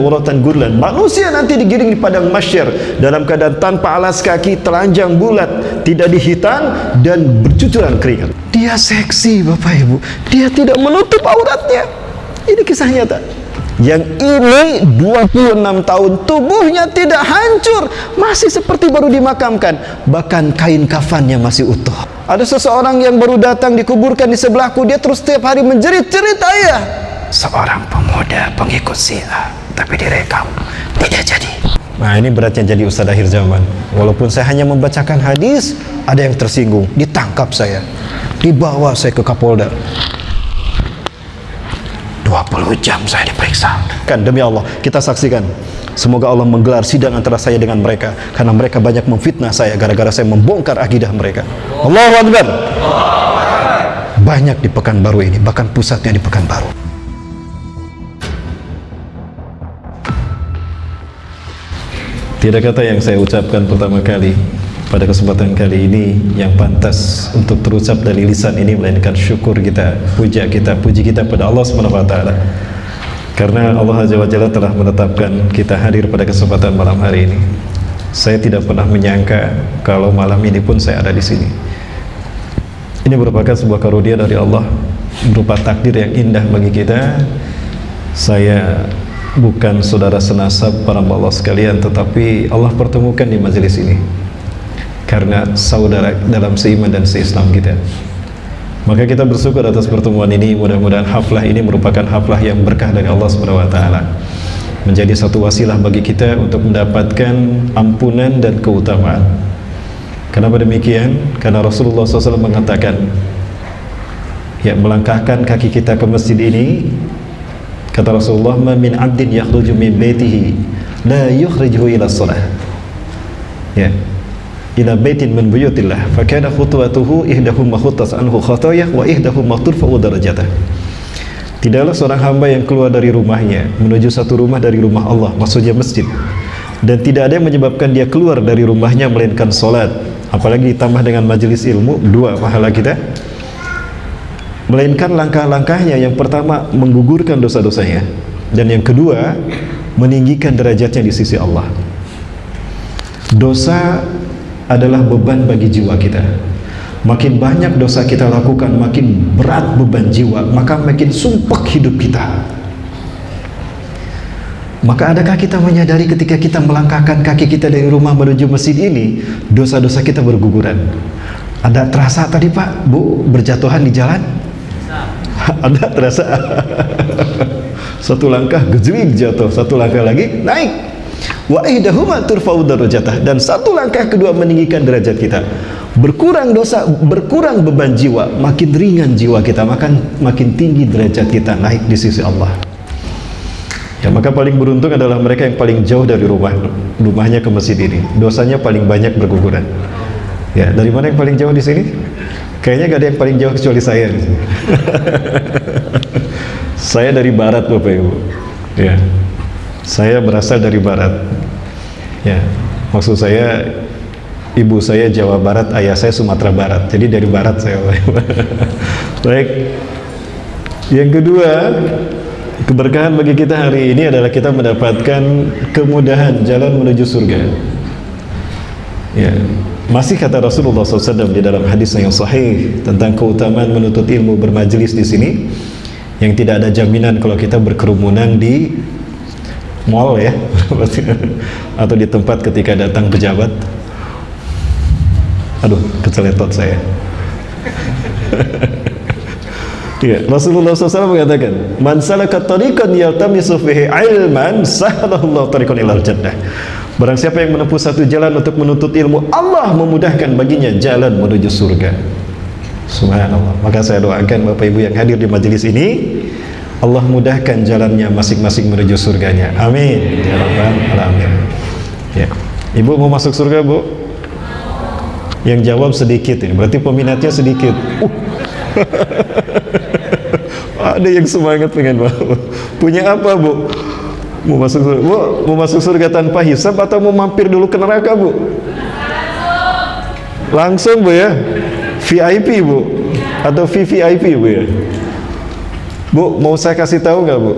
uratan gurlan. Manusia nanti digiring di padang mahsyar dalam keadaan tanpa alas kaki, telanjang bulat, tidak dihitan dan bercucuran keringat. Dia seksi Bapak Ibu, dia tidak menutup auratnya. Ini kisah nyata. Yang ini 26 tahun, tubuhnya tidak hancur, masih seperti baru dimakamkan, bahkan kain kafannya masih utuh. Ada seseorang yang baru datang dikuburkan di sebelahku, dia terus setiap hari menjerit-jerit, ayah, seorang pemuda pengikut Syiah, tapi direkam, tidak jadi. Nah, ini beratnya jadi ustadz akhir zaman. Walaupun saya hanya membacakan hadis, ada yang tersinggung, ditangkap saya, dibawa saya ke Kapolda. 20 jam saya diperiksa. Kan demi Allah, kita saksikan. Semoga Allah menggelar sidang antara saya dengan mereka, karena mereka banyak memfitnah saya gara-gara saya membongkar akidah mereka. Allahu Akbar. Banyak di Pekanbaru ini, bahkan pusatnya di Pekanbaru. Tidak kata yang saya ucapkan pertama kali pada kesempatan kali ini yang pantas untuk terucap dari lisan ini, melainkan syukur kita, puji kita pada Allah Subhanahu wa taala. Karena Allah Azza wa Jalla telah menetapkan kita hadir pada kesempatan malam hari ini. Saya tidak pernah menyangka kalau malam ini pun saya ada di sini. Ini merupakan sebuah karunia dari Allah, berupa takdir yang indah bagi kita. Saya bukan saudara senasab para Allah sekalian, tetapi Allah pertemukan di majelis ini karena saudara dalam seiman dan seislam kita. Maka kita bersyukur atas pertemuan ini. Mudah-mudahan haflah ini merupakan haflah yang berkah dari Allah Subhanahu wa taala, menjadi satu wasilah bagi kita untuk mendapatkan ampunan dan keutamaan. Kenapa demikian? Karena Rasulullah SAW mengatakan, ya, melangkahkan kaki kita ke masjid ini, kata Rasulullah, "Ma min 'abdin yakhruju min baitihi la yukhrijuhu ila shalah." Ya. Ila baitin min buyutillah fa kana khutuwatuhu ihdahuma khutas anhu khatayah wa ihdahuma turfa'u darajatah. Tidaklah seorang hamba yang keluar dari rumahnya menuju satu rumah dari rumah Allah, maksudnya masjid, dan tidak ada yang menyebabkan dia keluar dari rumahnya melainkan salat, apalagi ditambah dengan majelis ilmu, 2 pahala kita, melainkan langkah-langkahnya yang pertama menggugurkan dosa-dosanya, dan yang kedua meninggikan derajatnya di sisi Allah. Dosa adalah beban bagi jiwa kita. Makin banyak dosa kita lakukan, makin berat beban jiwa, maka makin sumpek hidup kita. Maka adakah kita menyadari ketika kita melangkahkan kaki kita dari rumah menuju masjid ini, dosa-dosa kita berguguran? Ada terasa tadi Pak, Bu, berjatuhan di jalan? Ada terasa? Satu langkah gejling jatuh, satu langkah lagi naik. Wa ihdahuma turfa'u darajatah, dan satu langkah kedua meninggikan derajat kita. Berkurang dosa, berkurang beban jiwa, makin ringan jiwa kita, makin tinggi derajat kita naik di sisi Allah. Ya, maka paling beruntung adalah mereka yang paling jauh dari rumahnya ke masjid ini. Dosanya paling banyak berguguran. Ya, dari mana yang paling jauh di sini? Kayaknya gak ada yang paling jauh kecuali saya di sini. Saya dari barat Bapak Ibu. Ya. Saya berasal dari barat. Ya, maksud saya ibu saya Jawa Barat, ayah saya Sumatera Barat. Jadi dari barat saya. Baik. Yang kedua, keberkahan bagi kita hari ini adalah kita mendapatkan kemudahan jalan menuju surga. Ya, masih kata Rasulullah SAW di dalam hadis yang sahih tentang keutamaan menuntut ilmu bermajelis di sini, yang tidak ada jaminan kalau kita berkerumunan di mall ya, atau di tempat ketika datang pejabat. Aduh, keceletot saya. Ya, Rasulullah SAW mengatakan, "Man salaka tariqan yaltamisu fihi ilman, sahalallahu tariqan ilal jannah." Barang siapa yang menempuh satu jalan untuk menuntut ilmu, Allah memudahkan baginya jalan menuju surga. Subhanallah. Maka saya doakan Bapak Ibu yang hadir di majelis ini, Allah mudahkan jalannya masing-masing menuju surganya. Amin ya rabbal alamin. Ya. Ibu mau masuk surga, Bu? Yang jawab sedikit ini, berarti peminatnya sedikit. Ada yang semangat pengen banget. Punya apa, Bu? Mau masuk surga? Bu, mau masuk surga tanpa hisab atau mau mampir dulu ke neraka, Bu? Langsung, Bu ya. VIP, Bu, atau VVIP, Bu ya. Bu, mau saya kasih tahu nggak, Bu?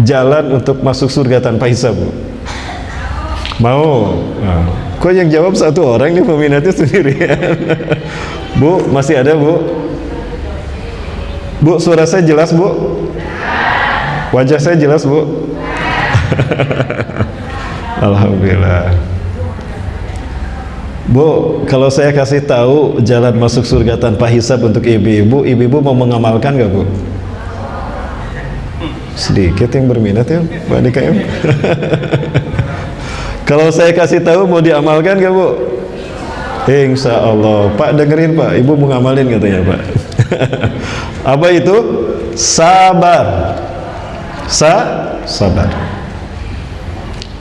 jalan untuk masuk surga tanpa hisab, Bu? Mau? Nah, kok yang jawab satu orang nih, peminatnya sendirian. Bu, masih ada, Bu? Bu, suara saya jelas, Bu? Wajah saya jelas, Bu? Alhamdulillah. Bu, kalau saya kasih tahu jalan masuk surga tanpa hisab untuk ibu-ibu, ibu-ibu mau mengamalkan gak, Bu? Sedikit yang berminat ya, Pak DKM. Kalau saya kasih tahu mau diamalkan gak, Bu? Insya Allah. Pak, dengerin Pak, ibu mau ngamalin katanya Pak. Apa itu? Sabar. Sabar.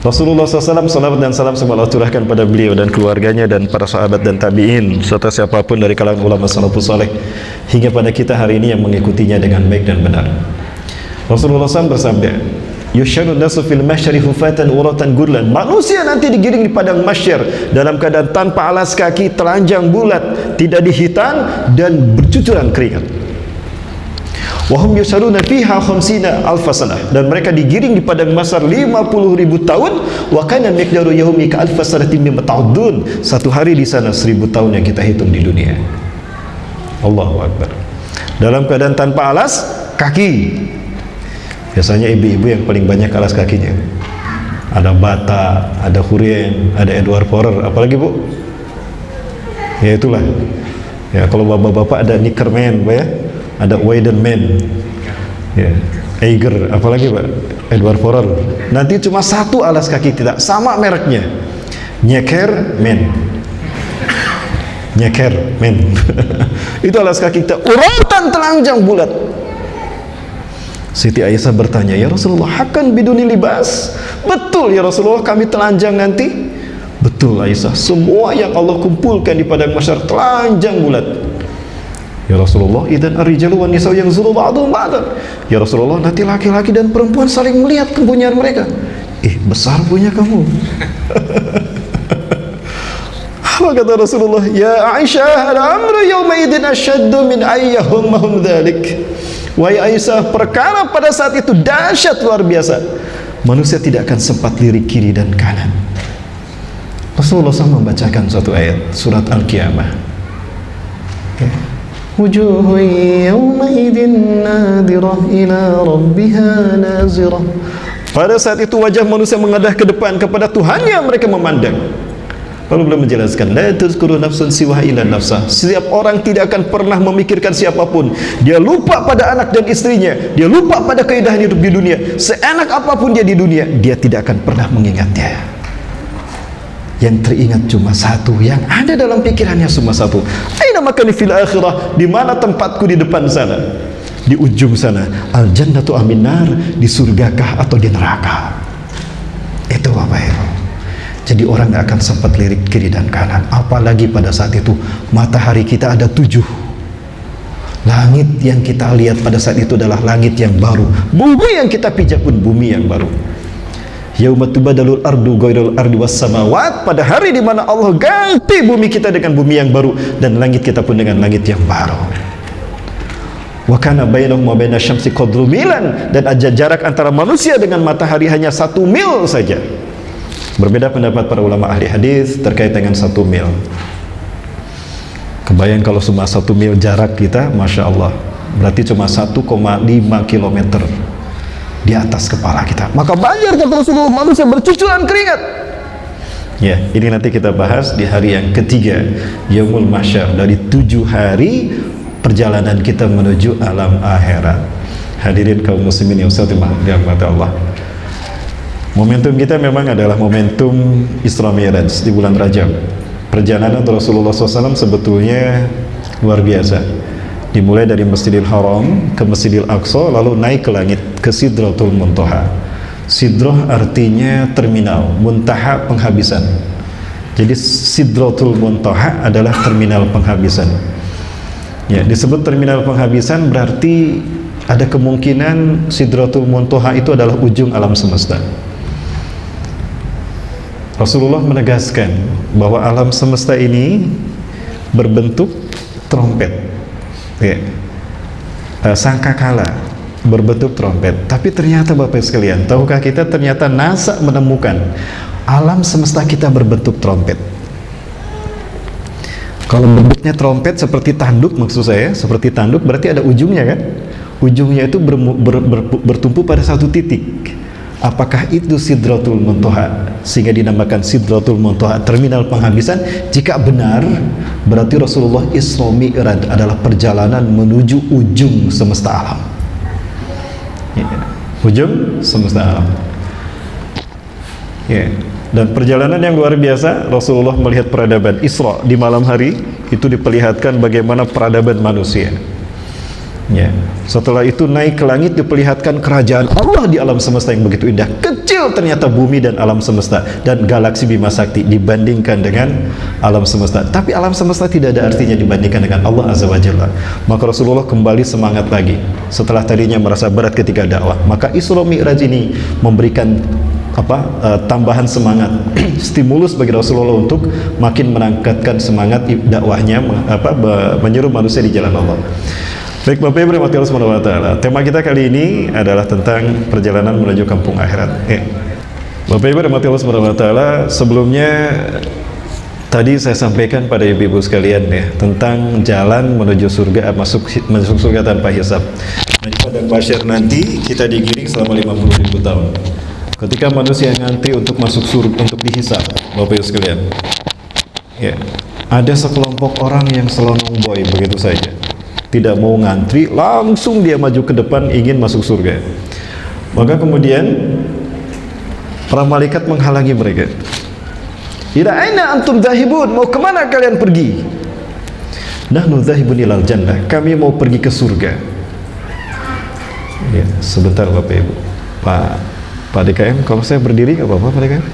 Rasulullah SAW, salawat dan salam semoga Allah curahkan pada beliau dan keluarganya dan para sahabat dan tabi'in serta siapapun dari kalangan ulama salafus saleh hingga pada kita hari ini yang mengikutinya dengan baik dan benar. Rasulullah SAW bersabda, yusyarun nasu fil mahsyari hufatan uratan gurlan. Manusia nanti digiring di padang mahsyar dalam keadaan tanpa alas kaki, telanjang bulat, tidak dihitan dan bercucuran keringat. Wahum yusaruna fiha khamsina alfasanah, dan mereka digiring di padang mahsyar 50.000 tahun. Wa kana miqdaru yaumi ka alfasanatin mimma ta'udun. Satu hari di sana 1000 tahun yang kita hitung di dunia. Allahu Akbar. Dalam keadaan tanpa alas kaki. Biasanya ibu-ibu yang paling banyak alas kakinya. Ada Bata, ada Hurien, ada Edward Forer, apalagi Bu? Ya itulah. Ya kalau bapak-bapak ada Nickerman, Pak ya. Ada Weidenman, ya, Eiger, apalagi Pak? Edward Forer. Nanti cuma satu alas kaki, tidak sama mereknya. Nyekerman. Itu alas kaki kita, urutan telanjang bulat. Siti Aisyah bertanya, ya Rasulullah, hakan biduni libas? Betul ya Rasulullah, kami telanjang nanti? Betul Aisyah, semua yang Allah kumpulkan di padang mahsyar telanjang bulat. Ya Rasulullah, idzan ar-rijalu wan nisa'u yanzuru ba'dhum ba'dan. Ya Rasulullah, nanti laki-laki dan perempuan saling melihat kepunyaan mereka. Besar punya kamu. Apa kata Rasulullah? Ya Aisyah, al-amru yawma idzin asyaddu min ayyahum dzalik. Wahai Aisyah, perkara pada saat itu dahsyat luar biasa. Manusia tidak akan sempat lirik kiri dan kanan. Rasulullah SAW membacakan suatu ayat surat Al-Qiyamah. Wujuhu yawma idzin nadirah ila rabbiha nazirah. Pada saat itu wajah manusia mengadah ke depan kepada Tuhannya, mereka memandang. Lalu beliau menjelaskan, la tazkuru nafsun siwa illa nafsah. Setiap orang tidak akan pernah memikirkan siapapun. Dia lupa pada anak dan istrinya, dia lupa pada keindahan hidup di dunia. Seenak apapun dia di dunia, dia tidak akan pernah mengingatnya. Yang teringat cuma satu, yang ada dalam pikirannya cuma satu. Aina makani fil akhirah? Di mana tempatku di depan sana? Di ujung sana. Al jannatu aminar, di surgakah atau di neraka? Itu apa ya? Jadi orang gak akan sempat lirik kiri dan kanan. Apalagi pada saat itu matahari kita ada 7. Langit yang kita lihat pada saat itu adalah langit yang baru. Bumi yang kita pijak pun bumi yang baru. Yauma tubadalul ardu ghairul ardi was samawat. Pada hari di mana Allah ganti bumi kita dengan bumi yang baru dan langit kita pun dengan langit yang baru. Wa kana bainahum wa bainash syamsi qadru milan, dan jarak antara manusia dengan matahari hanya 1 mil saja. Berbeda pendapat para ulama ahli hadis terkait dengan 1 mil. Kebayang kalau cuma 1 mil jarak kita, Masya Allah, berarti cuma 1,5 kilometer di atas kepala kita. Maka banyak kata Rasulullah, manusia bercucuran keringat. Ya, ini nanti kita bahas di hari yang ketiga, Yaumul Mahsyar, dari 7 hari perjalanan kita menuju alam akhirat. Hadirin kaum muslimin yang dirahmati Allah. Momentum kita memang adalah momentum Isra Mi'raj di bulan Rajab. Perjalanan Rasulullah SAW sebetulnya luar biasa. Dimulai dari Masjidil Haram ke Masjidil Aqsa, lalu naik ke langit ke Sidratul Muntaha. Sidrah artinya terminal, muntaha penghabisan. Jadi Sidratul Muntaha adalah terminal penghabisan. Ya, disebut terminal penghabisan berarti ada kemungkinan Sidratul Muntaha itu adalah ujung alam semesta. Rasulullah menegaskan bahwa alam semesta ini berbentuk trompet, ya, sangkakala berbentuk trompet. Tapi ternyata Bapak sekalian, tahukah kita ternyata NASA menemukan alam semesta kita berbentuk trompet. Kalau bentuknya trompet seperti tanduk, maksud saya seperti tanduk, berarti ada ujungnya kan? Ujungnya itu bertumpu pada satu titik. Apakah itu Sidratul Muntaha, sehingga dinamakan Sidratul Muntaha, terminal penghabisan? Jika benar, berarti Rasulullah Isra Mi'raj adalah perjalanan menuju ujung semesta alam. Ya, ujung semesta alam. Ya. Dan perjalanan yang luar biasa, Rasulullah melihat peradaban. Isra di malam hari itu diperlihatkan bagaimana peradaban manusia. Ya. Setelah itu naik ke langit, diperlihatkan kerajaan Allah di alam semesta yang begitu indah. Kecil ternyata bumi dan alam semesta dan galaksi Bima Sakti dibandingkan dengan alam semesta. Tapi alam semesta tidak ada artinya dibandingkan dengan Allah Azza wa Jalla. Maka Rasulullah kembali semangat lagi. Setelah tadinya merasa berat ketika dakwah, maka Isra Mi'raj ini memberikan tambahan semangat, stimulus bagi Rasulullah untuk makin meningkatkan semangat dakwahnya, menyeru manusia di jalan Allah. Baik Bapak Ibu rahmati Allah Subhanahu wa taala. Tema kita kali ini adalah tentang perjalanan menuju kampung akhirat. Bapak Ibu rahmati Allah Subhanahu wa taala, sebelumnya tadi saya sampaikan pada ibu-ibu sekalian ya tentang jalan menuju surga, masuk surga tanpa hisab. Nah, di padang mahsyar nanti kita digiring selama 50.000 tahun. Ketika manusia ngantri untuk masuk surga, untuk dihisab, Bapak Ibu sekalian, ya, ada sekelompok orang yang selonong boy begitu saja, tidak mau ngantri, langsung dia maju ke depan ingin masuk surga. Maka kemudian para malaikat menghalangi mereka. Ila aina antum dhahibun? Mau kemana kalian pergi? Nahnu dhahibun ilal jannah. Kami mau pergi ke surga. Ya, sebentar Bapak Ibu. Pak DKM, kalau saya berdiri nggak apa-apa Pak DKM?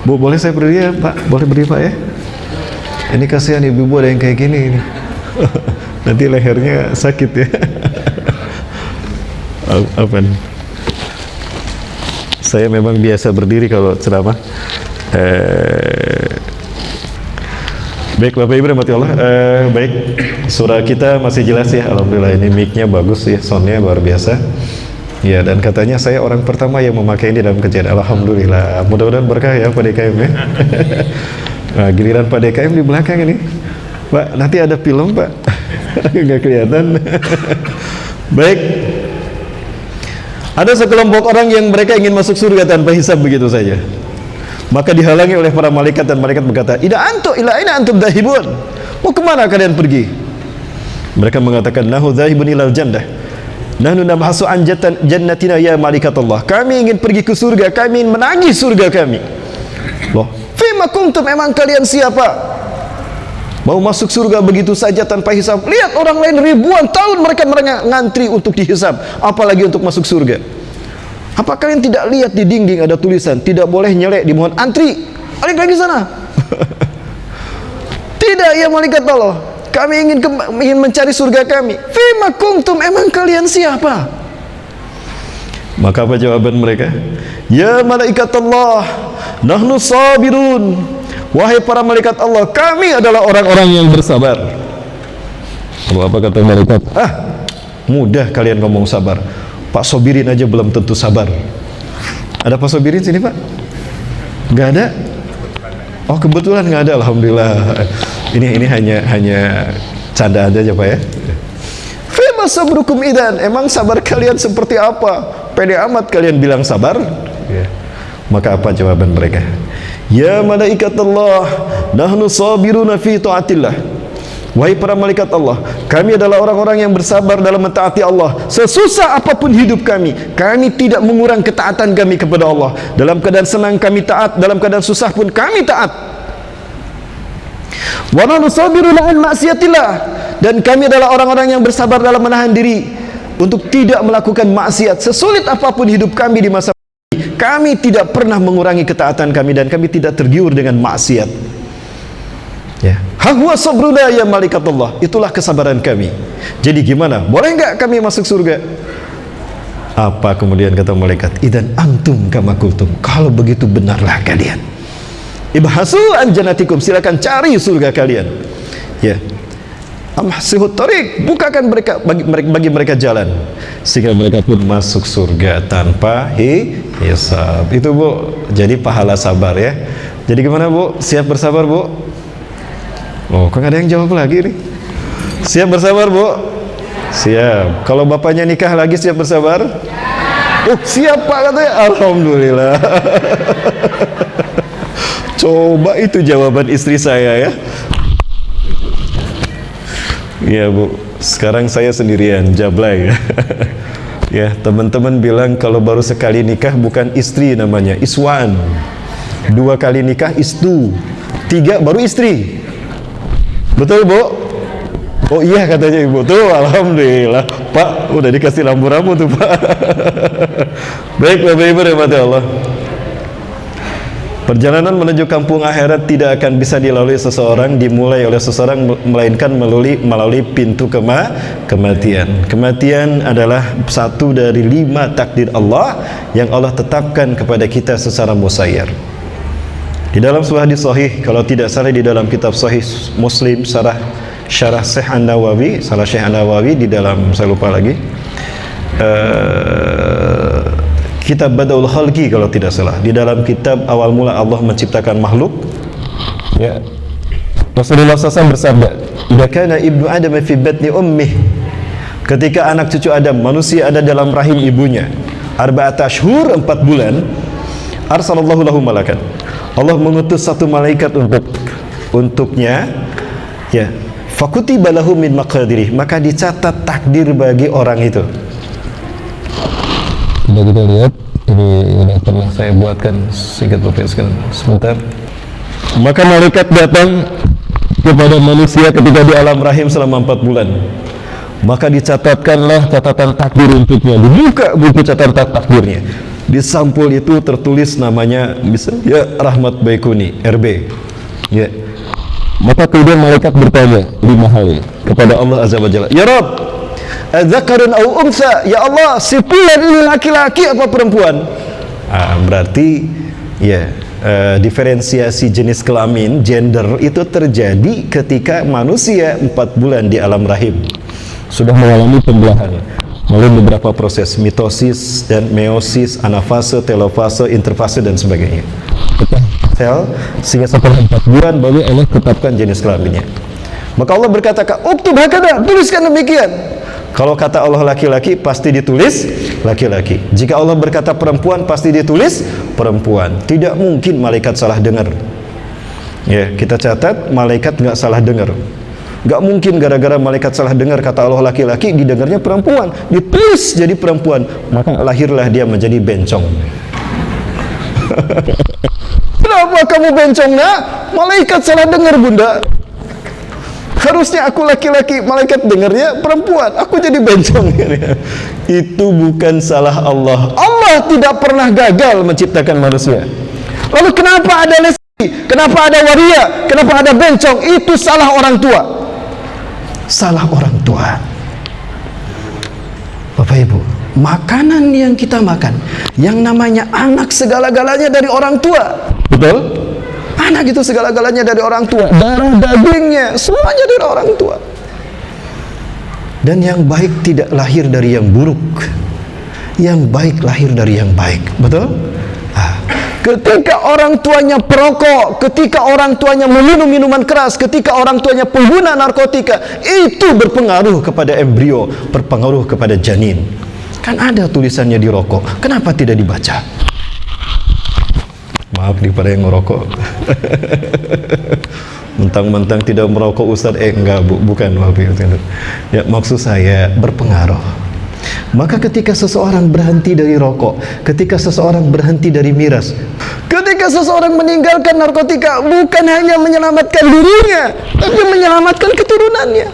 Bu, boleh saya berdiri ya Pak? Boleh berdiri Pak ya? Ini kasihan ibu-ibu ada yang kayak gini ini. Nanti lehernya sakit ya. Apa nih? Saya memang biasa berdiri kalau ceramah. Baik Bapak Ibu rahmati Allah. Baik, surah kita masih jelas ya. Alhamdulillah, ini mic-nya bagus ya, sound-nya luar biasa. Ya, dan katanya saya orang pertama yang memakai ini dalam kejadian. Alhamdulillah, mudah-mudahan berkah ya Pak DKM ya. Nah, giliran Pak DKM di belakang ini Pak, nanti ada film Pak. Nggak kelihatan. Baik, ada sekelompok orang yang mereka ingin masuk surga tanpa hisab begitu saja. Maka dihalangi oleh para malaikat dan malaikat berkata, ila aina antum dhahibun? Mau kemana kalian pergi? Mereka mengatakan, nahu dhahibun ilal jannah. Nahnu nabhasu an jannatina ya malaikatullah. Kami ingin pergi ke surga, kami ingin menagih surga kami. Loh, fima kuntum, emang kalian siapa? Mau masuk surga begitu saja tanpa hisab? Lihat orang lain ribuan tahun mereka ngantri untuk dihisab, apalagi untuk masuk surga. Apa kalian tidak lihat di dinding ada tulisan tidak boleh nyelek, dimohon antri, balik lagi sana. Tidak ya malaikat Allah, kami ingin mencari surga kami. Fima kuntum, emang kalian siapa? Maka apa jawaban mereka? Ya malaikat Allah, nahnu sabirun. Wahai para malaikat Allah, kami adalah orang-orang yang bersabar. Apa kata malaikat? Mudah kalian ngomong sabar. Pak Sobirin aja belum tentu sabar. Ada Pak Sobirin sini Pak? Nggak ada? Oh kebetulan nggak ada, alhamdulillah. Ini hanya canda aja Pak ya. Fima sabrukum idan, emang sabar kalian seperti apa? Pede amat kalian bilang sabar. Maka apa jawaban mereka? Ya malaikat Allah, nahnu sabiruna fi ta'atillah. Wahai para malaikat Allah, kami adalah orang-orang yang bersabar dalam mentaati Allah. Sesusah apapun hidup kami, kami tidak mengurang ketaatan kami kepada Allah. Dalam keadaan senang kami taat, dalam keadaan susah pun kami taat. Wa nahnu sabiruna an ma'siyatillah, dan kami adalah orang-orang yang bersabar dalam menahan diri untuk tidak melakukan maksiat. Sesulit apapun hidup kami di masa ini, kami tidak pernah mengurangi ketaatan kami dan kami tidak tergiur dengan maksiat. Ya, huwa sabruna ya malaikatullah, itulah kesabaran kami. Jadi gimana? Boleh nggak kami masuk surga? Apa kemudian kata malaikat? Idan antum kama kultum, kalau begitu benarlah kalian. Ibhasu an jannatikum, silakan cari surga kalian. Ya. amhsihut tariq, bukakan mereka bagi mereka jalan sehingga mereka pun masuk surga tanpa hisab. Itu Bu, jadi pahala sabar ya. Jadi gimana Bu? Siap bersabar Bu? Oh, kok nggak ada yang jawab lagi nih? Siap bersabar Bu? Siap. Kalau bapaknya nikah lagi siap bersabar? Oh, siap Pak katanya. Alhamdulillah. Coba itu jawaban istri saya ya. Ya Bu, sekarang saya sendirian, jablay ya. Ya, teman-teman bilang kalau baru sekali nikah bukan istri namanya, iswan. 2 kali nikah istu, 3 baru istri. Betul Bu? Oh iya katanya Ibu. Tuh alhamdulillah Pak, udah dikasih rambu-rambu tuh Pak. Baik Bapak Ibu rahmati Allah, perjalanan menuju kampung akhirat tidak akan bisa dilalui seseorang, dimulai oleh seseorang, melainkan melalui pintu kematian. Kematian adalah satu dari 5 takdir Allah yang Allah tetapkan kepada kita secara musayyar. Di dalam sebuah hadis sahih, kalau tidak salah di dalam kitab Sahih Muslim, syarah Syekh An-Nawawi, Syekh An-Nawawi di dalam, saya lupa lagi, kitab Badaul Khalqi kalau tidak salah, di dalam kitab awal mula Allah menciptakan makhluk ya, Rasulullah SAW bersabda, "Idza kana ibnu Adam fi batni ummih," ketika anak cucu Adam, manusia ada dalam rahim ibunya, 4 ashhur, 4 bulan, arsalallahu lahu malakan, Allah mengutus satu malaikat untuknya ya, fakutiba lahu min maqadirih, maka dicatat takdir bagi orang itu. Sudah kita lihat, ini pernah saya buatkan singkat Bapak sekalian, sebentar. Maka malaikat datang kepada manusia ketika di alam rahim selama 4 bulan. Maka dicatatkanlah catatan takdir untuknya, dibuka buku catatan takdirnya. Di sampul itu tertulis namanya, misalnya ya Rahmat Baikuni, RB. Ya. Maka kemudian malaikat bertanya 5 hal kepada Allah Azza wa Jalla. Ya Rabb, adzakarun au unsa, ya Allah, si fulan ini laki-laki apa perempuan? Berarti ya, diferensiasi jenis kelamin, gender itu terjadi ketika manusia 4 bulan di alam rahim sudah mengalami pembelahan melalui beberapa proses, mitosis dan meiosis, anafase, telofase, interfase dan sebagainya. Sel, sehingga setelah 4 bulan baru Allah tetapkan jenis kelaminnya. Maka Allah berkata, "Uktub hakada," tuliskan demikian. Kalau kata Allah laki-laki, pasti ditulis laki-laki. Jika Allah berkata perempuan, pasti ditulis perempuan. Tidak mungkin malaikat salah dengar. Ya, kita catat malaikat nggak salah dengar. Nggak mungkin gara-gara malaikat salah dengar kata Allah laki-laki, didengarnya perempuan, ditulis jadi perempuan, maka lahirlah dia menjadi bencong. Kenapa kamu bencong nak? Malaikat salah dengar Bunda. Harusnya aku laki-laki, malaikat dengarnya perempuan, aku jadi bencong. Itu bukan salah Allah. Allah tidak pernah gagal menciptakan manusia. Lalu kenapa ada lesi? Kenapa ada waria? Kenapa ada bencong? Itu salah orang tua. Salah orang tua. Bapak Ibu, makanan yang kita makan, yang namanya anak, segala-galanya dari orang tua. Betul? Anak itu segala-galanya dari orang tua. Darah dagingnya semuanya dari orang tua. Dan yang baik tidak lahir dari yang buruk, yang baik lahir dari yang baik. Betul? Ketika orang tuanya perokok, ketika orang tuanya meminum minuman keras, ketika orang tuanya pengguna narkotika, itu berpengaruh kepada embrio, berpengaruh kepada janin. Kan ada tulisannya di rokok, kenapa tidak dibaca? Maaf nih pada yang ngerokok. Mentang-mentang tidak merokok Ustaz, enggak Bu, bukan maaf ya, maksud saya berpengaruh. Maka ketika seseorang berhenti dari rokok, ketika seseorang berhenti dari miras, ketika seseorang meninggalkan narkotika, bukan hanya menyelamatkan dirinya, tapi menyelamatkan keturunannya.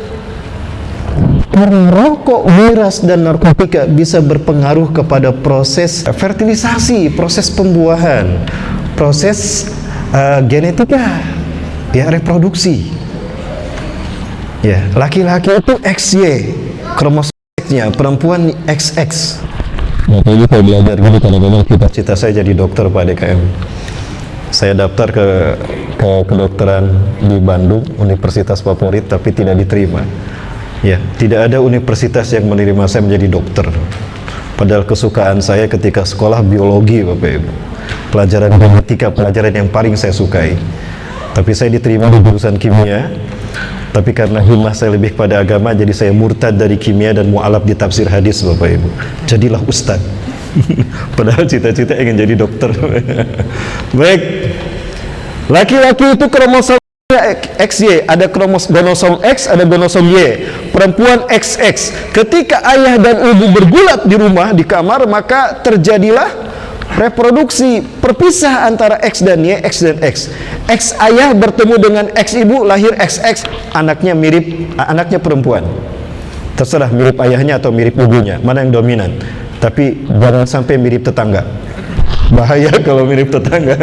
Karena rokok, miras, dan narkotika bisa berpengaruh kepada proses fertilisasi, proses pembuahan, proses genetika, ya, reproduksi. Ya, laki-laki itu XY, kromosomnya, perempuan XX. Nah, ini saya belajar gini karena memang cita-cita saya jadi dokter Pak DKM. Saya daftar ke kedokteran di Bandung, universitas favorit, tapi tidak diterima. Ya, tidak ada universitas yang menerima saya menjadi dokter. Padahal kesukaan saya ketika sekolah biologi, Bapak Ibu. Pelajaran genetika, pelajaran yang paling saya sukai. Tapi saya diterima di jurusan kimia. Tapi karena himmah saya lebih pada agama, jadi saya murtad dari kimia dan mu'alaf di tafsir hadis, Bapak Ibu. Jadilah ustaz. Padahal cita-cita ingin jadi dokter. Baik. Laki-laki itu kromosom XY, ada kromosom X, ada kromosom Y. Perempuan XX. Ketika ayah dan ibu bergulat di rumah, di kamar, maka terjadilah reproduksi, perpisah antara X dan Y, X dan X. X ayah bertemu dengan X ibu, lahir XX, anaknya mirip, anaknya perempuan. Terserah mirip ayahnya atau mirip ibunya, mana yang dominan. Tapi jangan sampai mirip tetangga. Bahaya kalau mirip tetangga.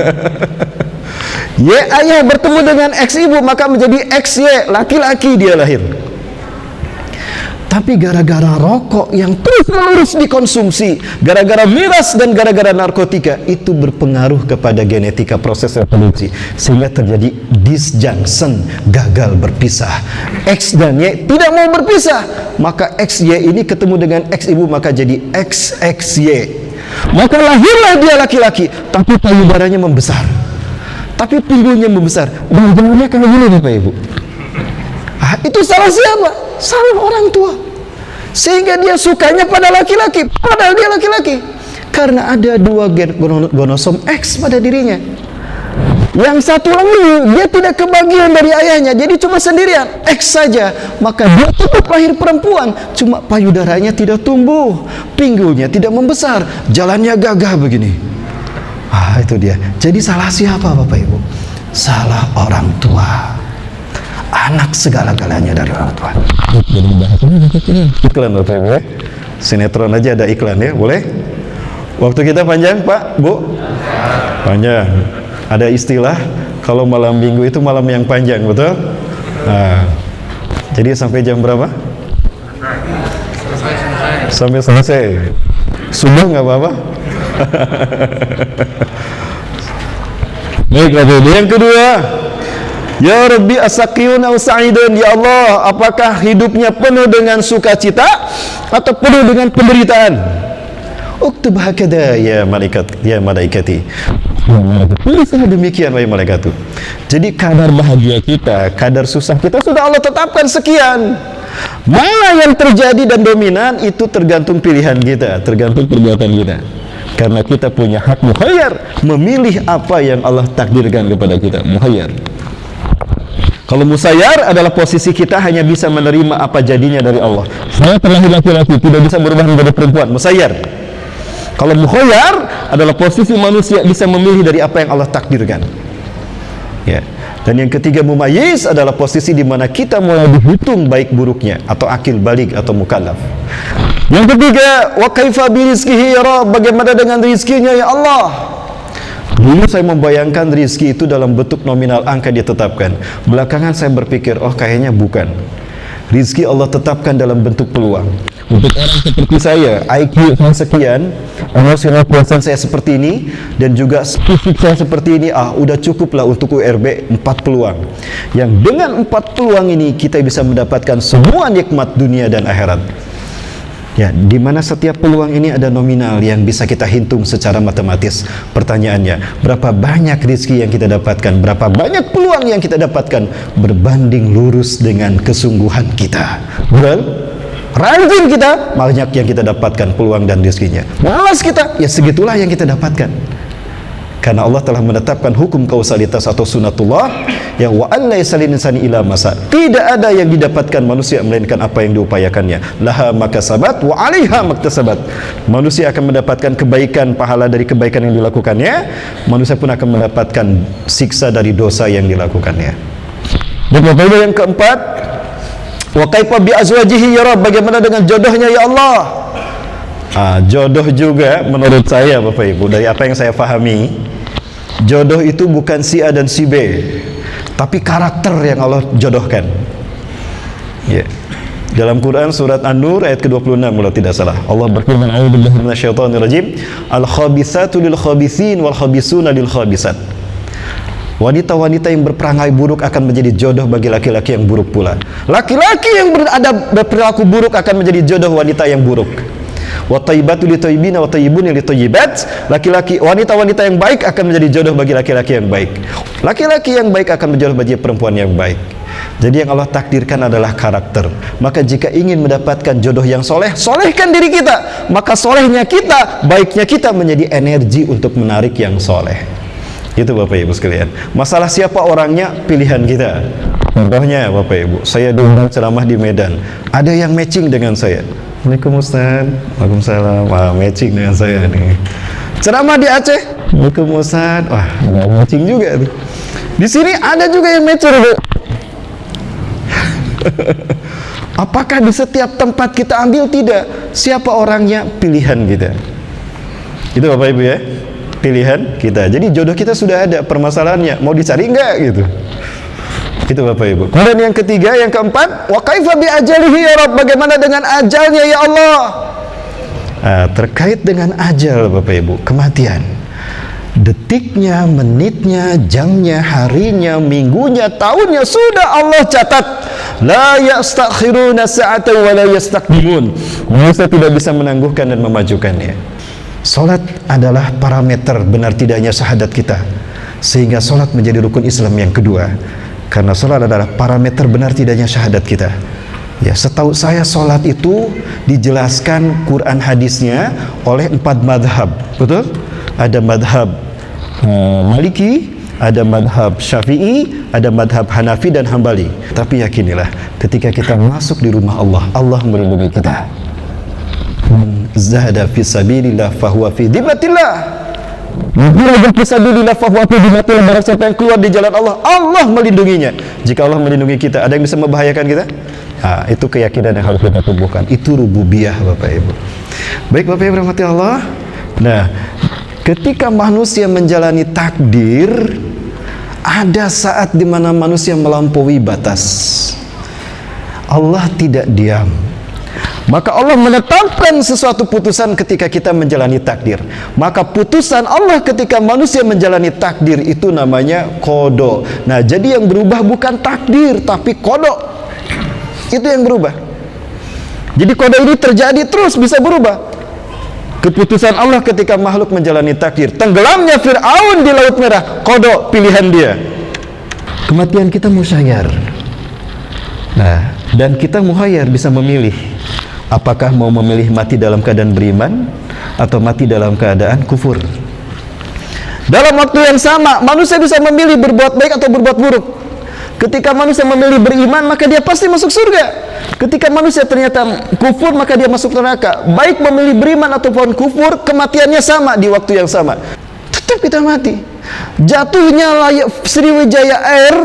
Y ayah bertemu dengan X ibu, maka menjadi XY, laki-laki dia lahir. Tapi gara-gara rokok yang terus-menerus dikonsumsi, gara-gara miras dan gara-gara narkotika, itu berpengaruh kepada genetika proses reproduksi, sehingga terjadi disjunction, gagal berpisah. X dan Y tidak mau berpisah, maka XY ini ketemu dengan X ibu, maka jadi XXY. Maka lahirlah dia laki-laki, tapi payudaranya membesar, tapi pinggulnya membesar, badannya kayak gini, Bapak Ibu. Itu salah siapa? Salah orang tua. Sehingga dia sukanya pada laki-laki, padahal dia laki-laki. Karena ada dua kromosom X pada dirinya. Yang satu lagi dia tidak kebagian dari ayahnya, jadi cuma sendirian, X saja. Maka dia tetap lahir perempuan, cuma payudaranya tidak tumbuh, pinggulnya tidak membesar, jalannya gagah begini. Itu dia. Jadi salah siapa, Bapak Ibu? Salah orang tua. Anak segala-galanya dari orang tua. Jadi bahasanya iklan, Bapak Ibu ya. Sinetron aja ada iklan ya, boleh? Waktu kita panjang, Pak, Bu? Panjang. Ada istilah kalau malam minggu itu malam yang panjang, betul? Nah, jadi sampai jam berapa? Sampai selesai. Sudah nggak apa-apa? Baik, Bapak Ibu. Yang kedua, ya Rabbi asaqiyun aw sa'idun, ya Allah, apakah hidupnya penuh dengan sukacita atau penuh dengan penderitaan? Uktub hakada ya malaikat, ya malaikati. Tulislah demikian, wahai malaikat. Jadi kadar bahagia kita, kadar susah kita sudah Allah tetapkan sekian. Mana yang terjadi dan dominan itu tergantung pilihan kita, tergantung perbuatan kita. Karena kita punya hak mukhayyar, memilih apa yang Allah takdirkan kepada kita, mukhayyar. Kalau musayyar adalah posisi kita hanya bisa menerima apa jadinya dari Allah. Saya terlahir laki-laki, tidak bisa berubah menjadi perempuan, musayyar. Kalau mukhayyar adalah posisi manusia bisa memilih dari apa yang Allah takdirkan. Ya. Dan yang ketiga, mumayyiz adalah posisi di mana kita mulai dihitung baik buruknya, atau akil balik atau mukallaf. Yang ketiga, wa kaifa bi rizqihi ya Rabb, bagaimana dengan rizkinya ya Allah? Dulu saya membayangkan rizki itu dalam bentuk nominal angka ditetapkan. Belakangan saya berpikir, oh kayaknya bukan. Rizki Allah tetapkan dalam bentuk peluang. Untuk orang seperti saya, IQ saya sekian, emotional quotient saya seperti ini, dan juga fisik saya seperti ini, udah cukuplah untuk URB 4 peluang. Yang dengan 4 peluang ini kita bisa mendapatkan semua nikmat dunia dan akhirat. Ya, di mana setiap peluang ini ada nominal yang bisa kita hitung secara matematis. Pertanyaannya, berapa banyak rezeki yang kita dapatkan, berapa banyak peluang yang kita dapatkan, berbanding lurus dengan kesungguhan kita. Betul? Rajin kita, banyak yang kita dapatkan peluang dan rezekinya. Malas kita, ya segitulah yang kita dapatkan. Karena Allah telah menetapkan hukum kausalitas atau sunatullah, ya wa allaisa linsani ila masa. Tidak ada yang didapatkan manusia melainkan apa yang diupayakannya. Laha makasabat wa 'alaiha maktasabat. Manusia akan mendapatkan kebaikan, pahala dari kebaikan yang dilakukannya. Manusia pun akan mendapatkan siksa dari dosa yang dilakukannya. Dan yang keempat, wa kaifa bi azwajihi ya Rabb, bagaimana dengan jodohnya ya Allah? Jodoh juga menurut saya, Bapak Ibu, dari apa yang saya pahami, jodoh itu bukan si A dan si B, tapi karakter yang Allah jodohkan. Ya. Dalam Quran surat An-Nur ayat ke-26 kalau tidak salah, Allah berfirman, a'udzubillahi minasyaitonirrajim, al-khabithatu lil-khabithin wal-khabithuna lil-khabisat Wanita-wanita yang berperangai buruk akan menjadi jodoh bagi laki-laki yang buruk pula. Laki-laki yang berperilaku buruk akan menjadi jodoh wanita yang buruk. Wa thayyibatu li thayyibina wa thayyibuna li thayyibat. Laki-laki, wanita-wanita yang baik akan menjadi jodoh bagi laki-laki yang baik. Laki-laki yang baik akan menjadi jodoh bagi perempuan yang baik. Jadi yang Allah takdirkan adalah karakter. Maka jika ingin mendapatkan jodoh yang soleh, solehkan diri kita. Maka solehnya kita, baiknya kita menjadi energi untuk menarik yang soleh. Itu Bapak Ibu sekalian. Masalah siapa orangnya, pilihan kita. Contohnya Bapak Ibu, saya diundang ceramah di Medan, ada yang matching dengan saya. Assalamualaikum Ustaz. Waalaikumsalam. Wah, matching dengan saya nih. Ceramah di Aceh, Assalamualaikum Ustaz. Wah, matching juga tuh. Di sini ada juga yang matching, Bu. Apakah di setiap tempat kita ambil? Tidak. Siapa orangnya, pilihan kita. Itu Bapak Ibu ya, pilihan kita. Jadi jodoh kita sudah ada, permasalahannya mau dicari enggak gitu. Itu Bapak Ibu. Kemudian yang ketiga, yang keempat, wa kaifa bi ajalihi ya Rabb, bagaimana dengan ajalnya ya Allah? Terkait dengan ajal Bapak Ibu, kematian, detiknya, menitnya, jamnya, harinya, minggunya, tahunnya sudah Allah catat. La yastakhiruna sa'atan wa la yastaqdimun. Manusia tidak bisa menangguhkan dan memajukannya. Salat adalah parameter benar tidaknya syahadat kita, sehingga salat menjadi rukun Islam yang kedua. Karena salat adalah parameter benar tidaknya syahadat kita. Ya, setahu saya salat itu dijelaskan Quran hadisnya oleh 4 madhab. Betul? Ada madhab Maliki, ada madhab Syafi'i, ada madhab Hanafi dan Hambali. Tapi yakinilah, ketika kita masuk di rumah Allah, Allah melindungi kita. Zahada fi sabilillah fahuwa fi dhimmatillah. Barang siapa yang keluar di jalan Allah, Allah melindunginya. Jika Allah melindungi kita, ada yang bisa membahayakan kita? Itu keyakinan yang harus kita tumbuhkan. Itu rububiyah Bapak Ibu. Baik Bapak Ibu rahmati Allah. Nah, ketika manusia menjalani takdir, ada saat di mana manusia melampaui batas. Allah tidak diam. Maka Allah menetapkan sesuatu putusan ketika kita menjalani takdir. Maka putusan Allah ketika manusia menjalani takdir itu namanya qada. Nah, jadi yang berubah bukan takdir tapi qada. Itu yang berubah. Jadi qada ini terjadi terus, bisa berubah. Keputusan Allah ketika makhluk menjalani takdir. Tenggelamnya Fir'aun di Laut Merah, qada, pilihan dia. Kematian kita musyayyar. Nah, dan kita muhayyar, bisa memilih. Apakah mau memilih mati dalam keadaan beriman atau mati dalam keadaan kufur? Dalam waktu yang sama, manusia bisa memilih berbuat baik atau berbuat buruk. Ketika manusia memilih beriman, maka dia pasti masuk surga. Ketika manusia ternyata kufur, maka dia masuk neraka. Baik memilih beriman ataupun kufur, kematiannya sama di waktu yang sama. Tetap kita mati. Jatuhnya Sriwijaya Air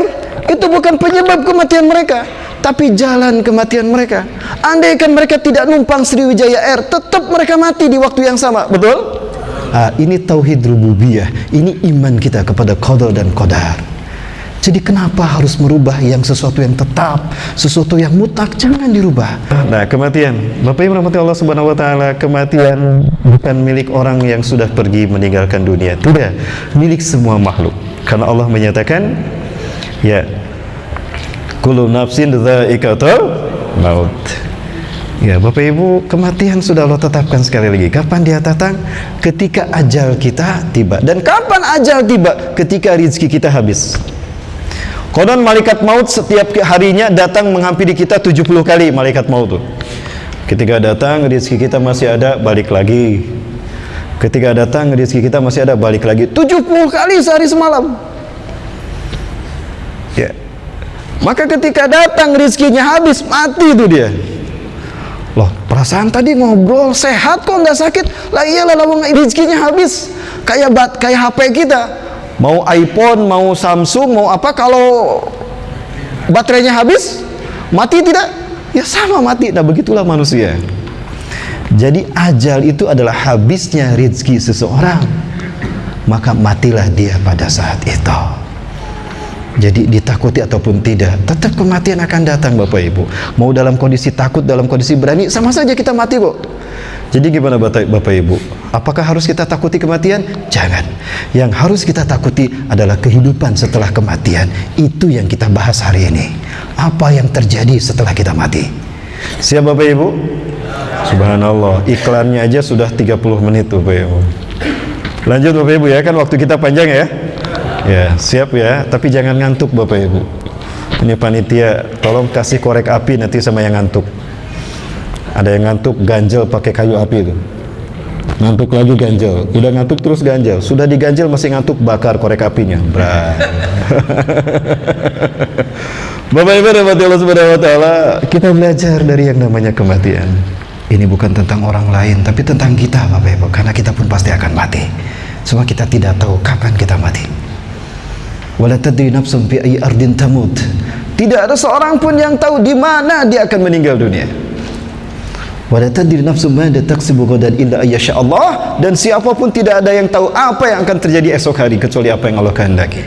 itu bukan penyebab kematian mereka, tapi jalan kematian mereka. Andaikan mereka tidak numpang Sriwijaya Air, tetap mereka mati di waktu yang sama. Betul? Ini tauhid rububiyah. Ini iman kita kepada qada dan qadar. Jadi kenapa harus merubah yang sesuatu yang tetap, sesuatu yang mutlak jangan dirubah. Nah, kematian, Bapak Ibu rahmati Allah Subhanahu wa taala, kematian bukan milik orang yang sudah pergi meninggalkan dunia. Tidak, milik semua makhluk. Karena Allah menyatakan, ya, kullu nafsin dha'iqatul maut. Ya Bapak Ibu, kematian sudah Allah tetapkan sekali lagi. Kapan dia datang? Ketika ajal kita tiba. Dan kapan ajal tiba? Ketika rezeki kita habis. Konon malaikat maut setiap harinya datang menghampiri kita 70 kali malaikat maut tuh. Ketika datang rezeki kita masih ada, balik lagi. Ketika datang rezeki kita masih ada, balik lagi. 70 kali sehari semalam. Ya. Maka ketika datang rezekinya habis, mati itu dia. Loh, perasaan tadi ngobrol sehat kok nggak sakit? Lah iyalah, lawang rezekinya habis. Kayak HP kita. Mau iPhone, mau Samsung, mau apa, kalau baterainya habis, mati tidak? Ya sama mati. Nah, begitulah manusia. Jadi ajal itu adalah habisnya rezeki seseorang, maka matilah dia pada saat itu. Jadi ditakuti ataupun tidak, tetap kematian akan datang Bapak Ibu. Mau dalam kondisi takut, dalam kondisi berani, sama saja kita mati kok. Jadi gimana Bapak Ibu? Apakah harus kita takuti kematian? Jangan. Yang harus kita takuti adalah kehidupan setelah kematian. Itu yang kita bahas hari ini. Apa yang terjadi setelah kita mati? Siap Bapak Ibu? Subhanallah, iklannya aja sudah 30 menit tuh Bapak Ibu. Lanjut Bapak Ibu ya, kan waktu kita panjang ya. Ya, siap ya, tapi jangan ngantuk Bapak Ibu. Ini panitia, tolong kasih korek api nanti sama yang ngantuk. Ada yang ngantuk ganjel pakai kayu api itu. Ngantuk lagi ganjel, udah ngantuk terus ganjel. Sudah diganjel masih ngantuk, bakar korek apinya. Bapak Ibu rahmati Allah Subhanahu wa taala, kita belajar dari yang namanya kematian. Ini bukan tentang orang lain, tapi tentang kita Bapak Ibu, karena kita pun pasti akan mati. Cuma kita tidak tahu kapan kita mati. Wala tadri nafsun fi ayyi ardin tamut. Tidak ada seorang pun yang tahu di mana dia akan meninggal dunia. Wala tadri nafsun ma taksibu ghadan illa ayyasha Allah, dan siapapun tidak ada yang tahu apa yang akan terjadi esok hari kecuali apa yang Allah kehendaki.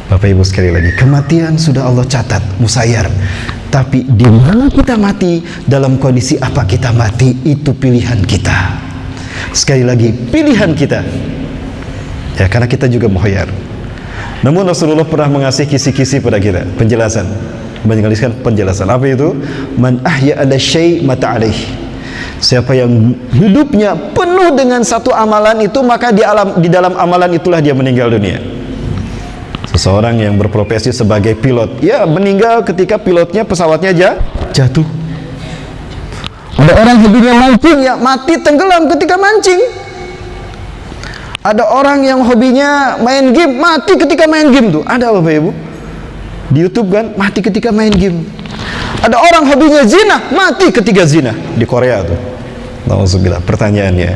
Bapak Ibu sekali lagi, kematian sudah Allah catat musayyar. Tapi di mana kita mati, dalam kondisi apa kita mati, itu pilihan kita. Sekali lagi, pilihan kita. Ya, karena kita juga mukhayyar. Namun Rasulullah pernah mengasih kisi-kisi pada kita, menjelaskan penjelasan. Apa itu? Man ahya ala syai' mata alaih. Siapa yang hidupnya penuh dengan satu amalan itu, maka di dalam amalan itulah dia meninggal dunia. Seseorang yang berprofesi sebagai pilot, ya meninggal ketika pilotnya pesawatnya jatuh. Ada orang hidupnya mancing, ya mati tenggelam ketika mancing. Ada orang yang hobinya main game, mati ketika main game tuh. Ada Bapak Ibu di YouTube kan, mati ketika main game. Ada orang hobinya zina, mati ketika zina di Korea tuh. Alhamdulillah. Pertanyaannya,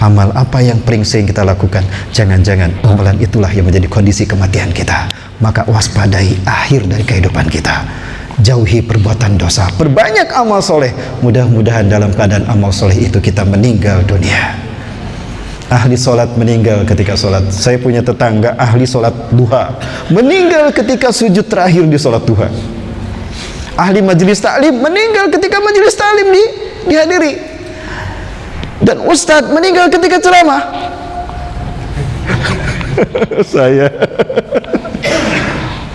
amal apa yang paling sering kita lakukan? Jangan-jangan amalan itulah yang menjadi kondisi kematian kita. Maka waspadai akhir dari kehidupan kita. Jauhi perbuatan dosa, perbanyak amal soleh. Mudah-mudahan dalam keadaan amal soleh itu kita meninggal dunia. Ahli solat meninggal ketika solat. Saya punya tetangga ahli solat duha, meninggal ketika sujud terakhir di solat duha. Ahli majelis taklim meninggal ketika majelis taklim dihadiri. Dan ustadz meninggal ketika ceramah.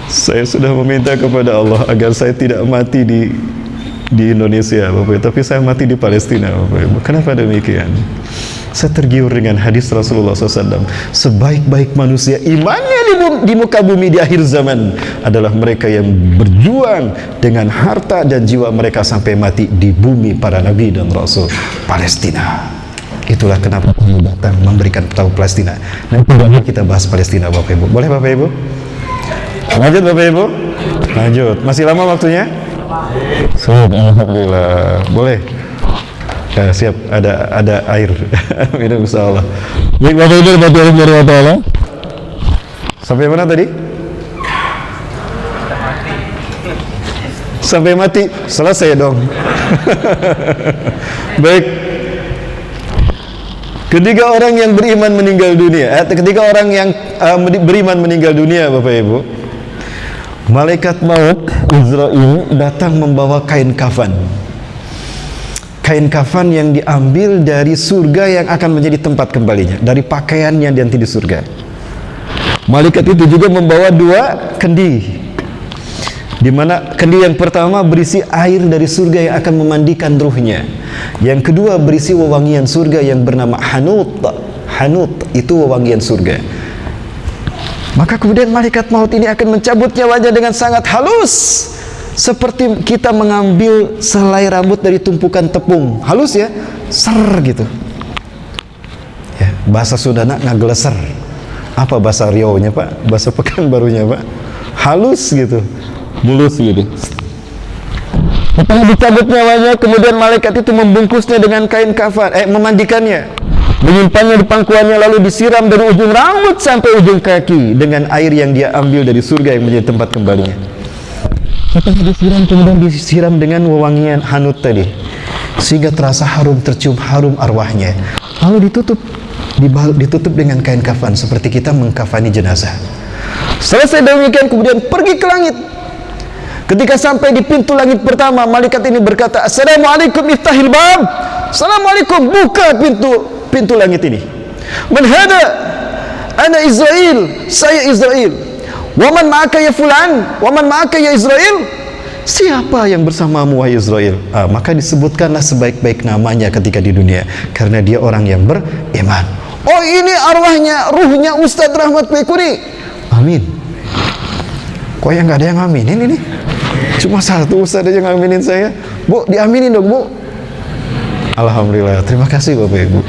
Saya sudah meminta kepada Allah agar saya tidak mati di Indonesia Bapak, tapi saya mati di Palestina Bapak. Kenapa demikian? Saya tergiur dengan hadis Rasulullah SAW. Sebaik-baik manusia imannya di muka bumi di akhir zaman adalah mereka yang berjuang dengan harta dan jiwa mereka sampai mati di bumi para nabi dan rasul Palestina. Itulah kenapa kami datang memberikan tahu Palestina. Nanti kita bahas Palestina Bapak Ibu. Boleh Bapak Ibu? Lanjut Bapak Ibu? Lanjut. Masih lama waktunya? Alhamdulillah. Boleh. Ya, siap, ada air. Minum insyaallah. Baik Bapak Ibu rahmatullahi wa taala. Sampai mana tadi? Sampai mati. Selesai dong. Baik. Ketika orang yang beriman meninggal dunia, ketika orang yang beriman meninggal dunia Bapak Ibu, malaikat maut Israil datang membawa kain kafan. Kain kafan yang diambil dari surga yang akan menjadi tempat kembalinya, dari pakaiannya nanti di surga. Malaikat itu juga membawa 2 kendi, di mana kendi yang pertama berisi air dari surga yang akan memandikan ruhnya. Yang kedua berisi wewangian surga yang bernama Hanut. Hanut itu wewangian surga. Maka kemudian malaikat maut ini akan mencabut nyawanya dengan sangat halus, seperti kita mengambil selai rambut dari tumpukan tepung. Halus ya, ser gitu ya, bahasa Sundana ngageleser. Apa bahasa Riau-nya Pak? Bahasa Pekanbarunya Pak? Halus gitu, mulus gitu. Setelah dicabut nyawanya, kemudian malaikat itu membungkusnya dengan kain kafan, memandikannya, menyimpannya di pangkuannya, lalu disiram dari ujung rambut sampai ujung kaki dengan air yang dia ambil dari surga yang menjadi tempat kembalinya. Setelah disiram, kemudian disiram dengan wewangian hanut tadi, sehingga terasa harum, tercium harum arwahnya. Lalu ditutup dengan kain kafan seperti kita mengkafani jenazah. Selesai demikian, kemudian pergi ke langit. Ketika sampai di pintu langit pertama, malaikat ini berkata, Assalamualaikum iftahil bab. Assalamualaikum, buka pintu langit ini. Man hada? Ana Israel, saya Israel. Waman ma'aka ya fulan, waman ma'aka ya Israel. Siapa yang bersamamu wahai Israel? Maka disebutkanlah sebaik-baik namanya ketika di dunia, karena dia orang yang beriman. Oh, ini arwahnya, ruhnya Ustadz Rahmat Baikuni. Amin. Kok yang nggak ada yang aminin ini? Cuma satu Ustadz aja ngaminin saya. Bu, diaminin dong, Bu. Alhamdulillah, terima kasih Bapak Ibu.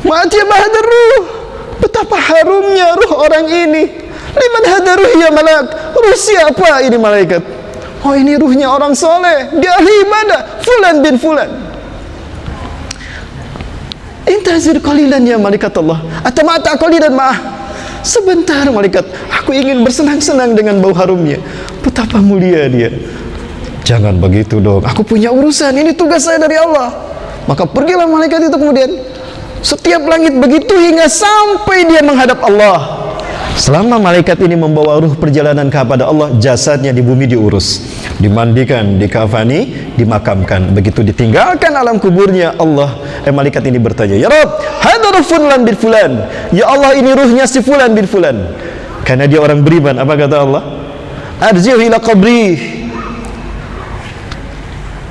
Mati bahadar ruh, betapa harumnya ruh orang ini. Liman hadaruh ya malak. Ruh siapa ini malaikat? Oh, ini ruhnya orang soleh, dia ahli ibadah, fulan bin fulan. Intazir qalilan ya malaikat Allah, atamata qalilan ma'ah. Sebentar malaikat, aku ingin bersenang-senang dengan bau harumnya. Betapa mulia dia. Jangan begitu dong, aku punya urusan, ini tugas saya dari Allah. Maka pergilah malaikat itu kemudian. Setiap langit begitu hingga sampai dia menghadap Allah. Selama malaikat ini membawa ruh perjalanan kepada Allah, jasadnya di bumi diurus, dimandikan, dikafani, dimakamkan. Begitu ditinggalkan alam kuburnya, malaikat ini bertanya, ya Rabb, hadar fulan bin fulan. Ya Allah, ini ruhnya si fulan bin fulan. Karena dia orang beriman, apa kata Allah? Arji'u ila qabri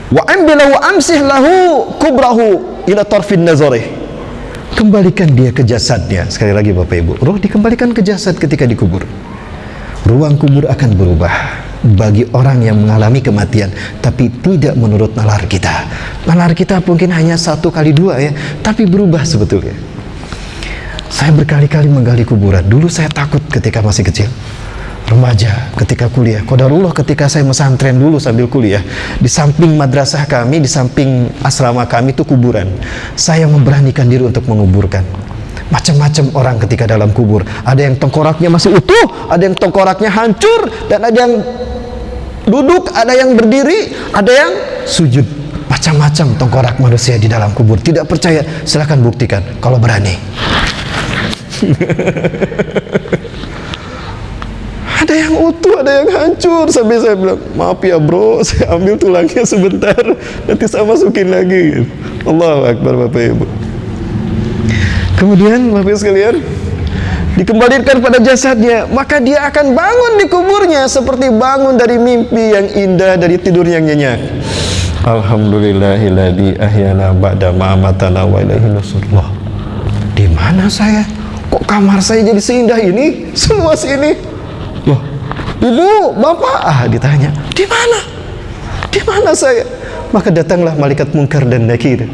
wa ambilahu amsih lahu kubrahu ila tarfin nazarih. Kembalikan dia ke jasadnya. Sekali lagi Bapak Ibu, roh dikembalikan ke jasad ketika dikubur. Ruang kubur akan berubah bagi orang yang mengalami kematian, tapi tidak menurut nalar kita. Nalar kita mungkin hanya 1x2 ya, tapi berubah sebetulnya. Saya berkali-kali menggali kuburan. Dulu saya takut ketika masih kecil, remaja, ketika kuliah. Qadarullah ketika saya mesantren dulu sambil kuliah, di samping madrasah kami, di samping asrama kami itu kuburan. Saya memberanikan diri untuk menguburkan. Macam-macam orang ketika dalam kubur. Ada yang tengkoraknya masih utuh, ada yang tengkoraknya hancur, dan ada yang duduk, ada yang berdiri, ada yang sujud. Macam-macam tengkorak manusia di dalam kubur. Tidak percaya? Silahkan buktikan kalau berani. Ada yang utuh, ada yang hancur. Sampai saya bilang, maaf ya bro, saya ambil tulangnya sebentar, nanti saya masukin lagi. Allahu Akbar Bapak Ibu. Kemudian Bapak Ibu sekalian, dikembalikan pada jasadnya, maka dia akan bangun di kuburnya seperti bangun dari mimpi yang indah, dari tidur yang nyenyak. Alhamdulillahilladzi ahyana ba'da ma amatana wa ilaihi nusyur. Di mana saya? Kok kamar saya jadi seindah ini? Seluas ini? Loh, Ibu, Bapak, ditanya, di mana? Di mana saya? Maka datanglah malaikat munkar dan nakir.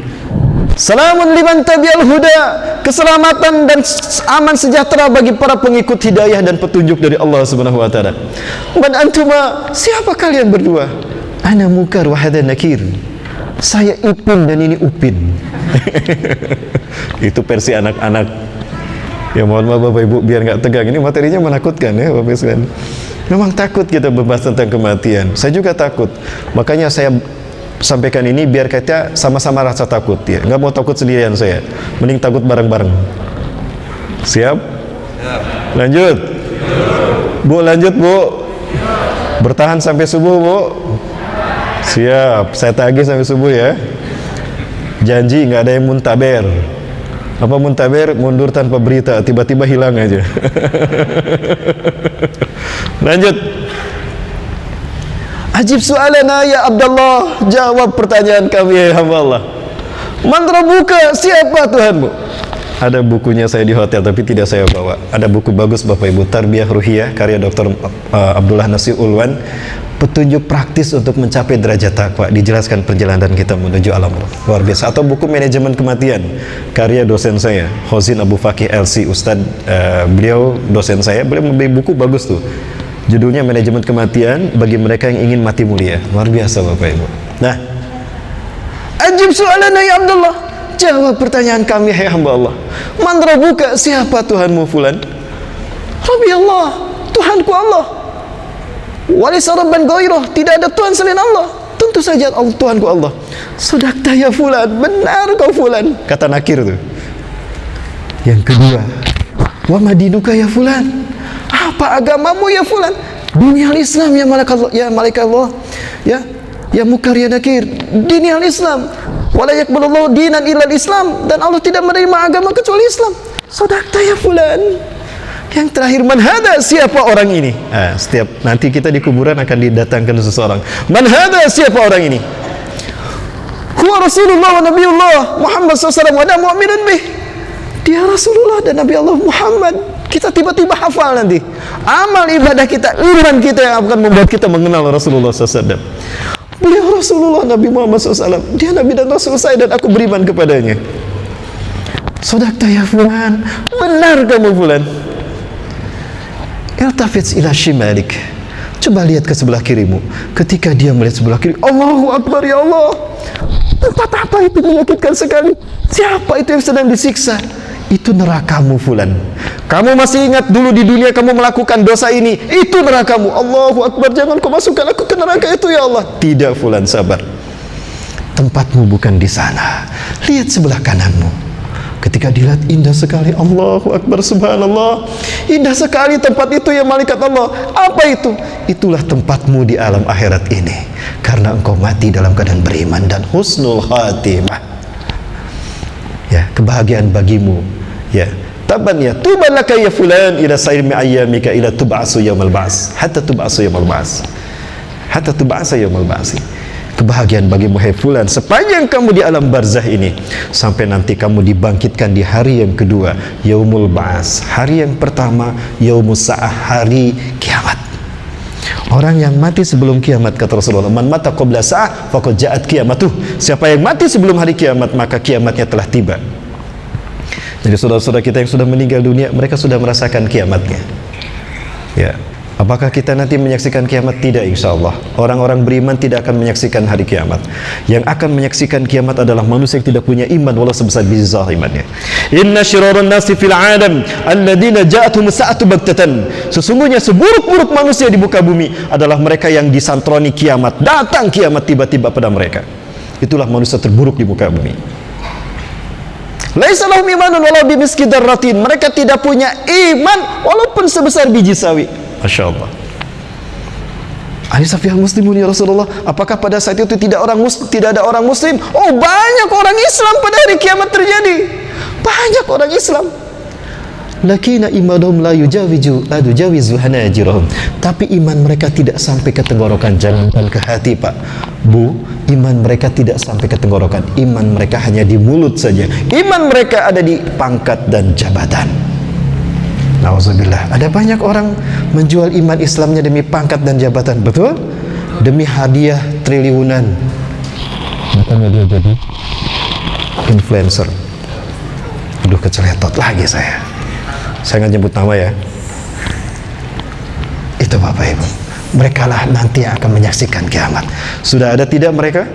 Salamun liman tabi'al huda. Keselamatan dan aman sejahtera bagi para pengikut hidayah dan petunjuk dari Allah Subhanahu wa taala. Man antuma, siapa kalian berdua? Ana munkar wa hadha nakir. Saya Ipin dan ini Upin. Itu versi anak-anak. Ya mohon maaf Bapak Ibu, biar nggak tegang. Ini materinya menakutkan ya Bapak Ibu sekalian. Memang takut kita membahas tentang kematian. Saya juga takut. Makanya saya sampaikan ini biar kita sama-sama rasa takut ya. Nggak mau takut sendirian saya. Mending takut bareng-bareng. Siap? Lanjut. Bu, lanjut Bu. Bertahan sampai subuh Bu. Siap. Saya tagih sampai subuh ya. Janji nggak ada yang muntaber. Apa muntaber? Mundur tanpa berita, tiba-tiba hilang aja. Lanjut. Ajib soalana ya Abdullah, jawab pertanyaan kami ya hamba Allah. Man rabbuka, siapa Tuhanmu? Ada bukunya saya di hotel tapi tidak saya bawa. Ada buku bagus Bapak Ibu, Tarbiyah Ruhiyah karya Dr. Abdullah Nasir Ulwan. Petunjuk praktis untuk mencapai derajat takwa, dijelaskan perjalanan kita menuju alam roh. Luar biasa. Atau buku Manajemen Kematian karya dosen saya, Khozin Abu Fakih LC, Ustadz, beliau dosen saya. Beliau membeli buku bagus tuh. Judulnya Manajemen Kematian bagi mereka yang ingin mati mulia. Luar biasa Bapak Ibu. Nah, ajib soalana ya Abdullah, jawab pertanyaan kami hai hamba Allah. Man rabbuka, siapa Tuhanmu fulan? Rabbi Allah, Tuhanku Allah. Walaysa rabban ghairuh, tidak ada Tuhan selain Allah. Tentu saja Allah, Tuhanku Allah. Sadaqta ya fulan, benar kau fulan, kata nakir tuh. Yang kedua, wa madinuka ya fulan, apa agamamu ya fulan? Dunia Islam ya malaikat Allah, ya malaikat Allah. Ya, ya mukar ya nakir, dini al-Islam, wala yaqbalullahu dinan illa al-Islam, dan Allah tidak menerima agama kecuali Islam. Sadaqta ya fulan. Yang terakhir, man hada, siapa orang ini? Setiap nanti kita di kuburan akan didatangkan seseorang. Man hada, siapa orang ini? Huwa Rasulullah wa Nabiullah Muhammad SAW wa ana mu'minun bih. Dia Rasulullah dan Nabi Allah Muhammad. Kita tiba-tiba hafal nanti. Amal ibadah kita, iman kita yang akan membuat kita mengenal Rasulullah SAW. Beliau Rasulullah Nabi Muhammad SAW. Dia Nabi dan Rasul saya dan aku beriman kepadanya. Sadaqta ya fulan. Benar kamu fulan. Iltafits ila shimalik. Coba lihat ke sebelah kirimu. Ketika dia melihat sebelah kiri, Allahu Akbar, ya Allah. Tempat apa itu menyakitkan sekali? Siapa itu yang sedang disiksa? Itu nerakamu fulan. Kamu masih ingat dulu di dunia kamu melakukan dosa ini? Itu nerakamu. Allahu Akbar, jangan kau masukkan aku ke neraka itu ya Allah. Tidak fulan, sabar. Tempatmu bukan di sana. Lihat sebelah kananmu. Ketika dilihat, indah sekali. Allahu Akbar, subhanallah. Indah sekali tempat itu ya malaikat Allah. Apa itu? Itulah tempatmu di alam akhirat ini. Karena engkau mati dalam keadaan beriman dan husnul khatimah. Ya, kebahagiaan bagimu. Ya, taban ya, tuban laka ya fulan ila sairmi ayyamika ila tub'asu yaumal ba's. Hatta tub'asu yaumal ba's. Hatta tub'asa yaumal ba'si. Kebahagiaan bagimu hai fulan sepanjang kamu di alam barzah ini, sampai nanti kamu dibangkitkan di hari yang kedua, yaumul ba'as. Hari yang pertama yaumus sa'ah, hari kiamat. Orang yang mati sebelum kiamat, kata Rasulullah, man mata qabla sa'ah faqad ja'at kiamatuh. Siapa yang mati sebelum hari kiamat, maka kiamatnya telah tiba. Jadi saudara-saudara kita yang sudah meninggal dunia, mereka sudah merasakan kiamatnya. Ya. Apakah kita nanti menyaksikan kiamat? Tidak, insya Allah. Orang-orang beriman tidak akan menyaksikan hari kiamat. Yang akan menyaksikan kiamat adalah manusia yang tidak punya iman, walau sebesar biji zarah imannya. Inna syirarun nasi fil adam alladina ja'atuhum sa'atu baghtatan. Sesungguhnya seburuk-buruk manusia di muka bumi adalah mereka yang disantroni kiamat. Datang kiamat tiba-tiba pada mereka. Itulah manusia terburuk di muka bumi. Laisa lahum imanun walau bimiski dzarratin. Mereka tidak punya iman walaupun sebesar biji sawi. Masya Allah. Anisafiyah muslimun ya Rasulullah. Apakah pada saat itu tidak ada orang muslim? Oh, banyak orang Islam pada hari kiamat terjadi. Banyak orang Islam. Lakina imanuhum la yujawizu hanajirahum. Tapi iman mereka tidak sampai ke tenggorokan. Jangankan ke hati, Pak, Bu. Iman mereka tidak sampai ke tenggorokan. Iman mereka hanya di mulut saja. Iman mereka ada di pangkat dan jabatan. Nauzubillah. Ada banyak orang menjual iman Islamnya demi pangkat dan jabatan. Betul? Demi hadiah triliunan. Makanya dia jadi influencer. Aduh, keceletot lagi saya. Saya nggak nyebut nama ya. Itu Bapak Ibu. Mereka lah nanti yang akan menyaksikan kiamat. Sudah ada tidak mereka?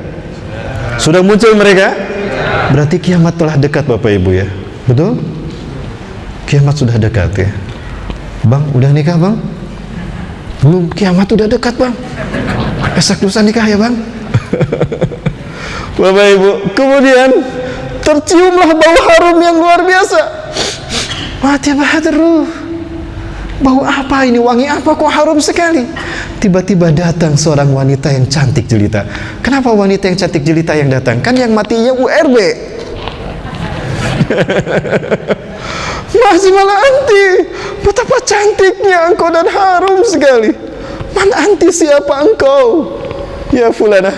Sudah muncul mereka? Berarti kiamat telah dekat Bapak Ibu ya. Betul? Kiamat sudah dekat ya. Bang, udah nikah bang? Belum, kiamat udah dekat bang. Besok lusa nikah ya bang. Bapak Ibu, kemudian terciumlah bau harum yang luar biasa. Mati bahadruh. Bau apa ini? Wangi apa kok harum sekali? Tiba-tiba datang seorang wanita yang cantik jelita. Kenapa wanita yang cantik jelita yang datang? Kan yang matinya URB. Masih malah anti. Betapa cantiknya engkau dan harum sekali. Man anti, siapa engkau? Ya fulana,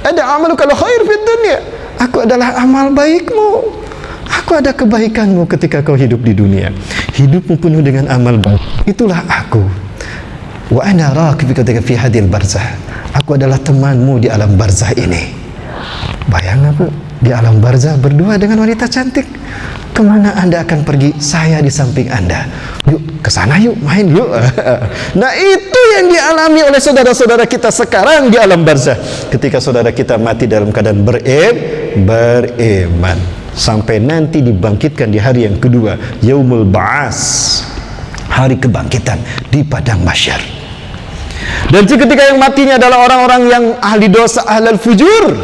ada amal kalau khair fid dunya. Aku adalah amal baikmu. Aku ada kebaikanmu ketika kau hidup di dunia. Hidupmu penuh dengan amal baik. Itulah aku. Wa ana raqibuka fi hadil barzah. Aku adalah temanmu di alam barzah ini. Bayangkan Bu, di alam barzah berdua dengan wanita cantik. Kemana Anda akan pergi? Saya di samping Anda. Yuk, ke sana yuk, main yuk. Nah, itu yang dialami oleh saudara-saudara kita sekarang di alam barzah. Ketika saudara kita mati dalam keadaan beriman. Sampai nanti dibangkitkan di hari yang kedua, yaumul ba'as. Hari kebangkitan di padang mahsyar. Dan ketika yang matinya adalah orang-orang yang ahli dosa, ahlul fujur,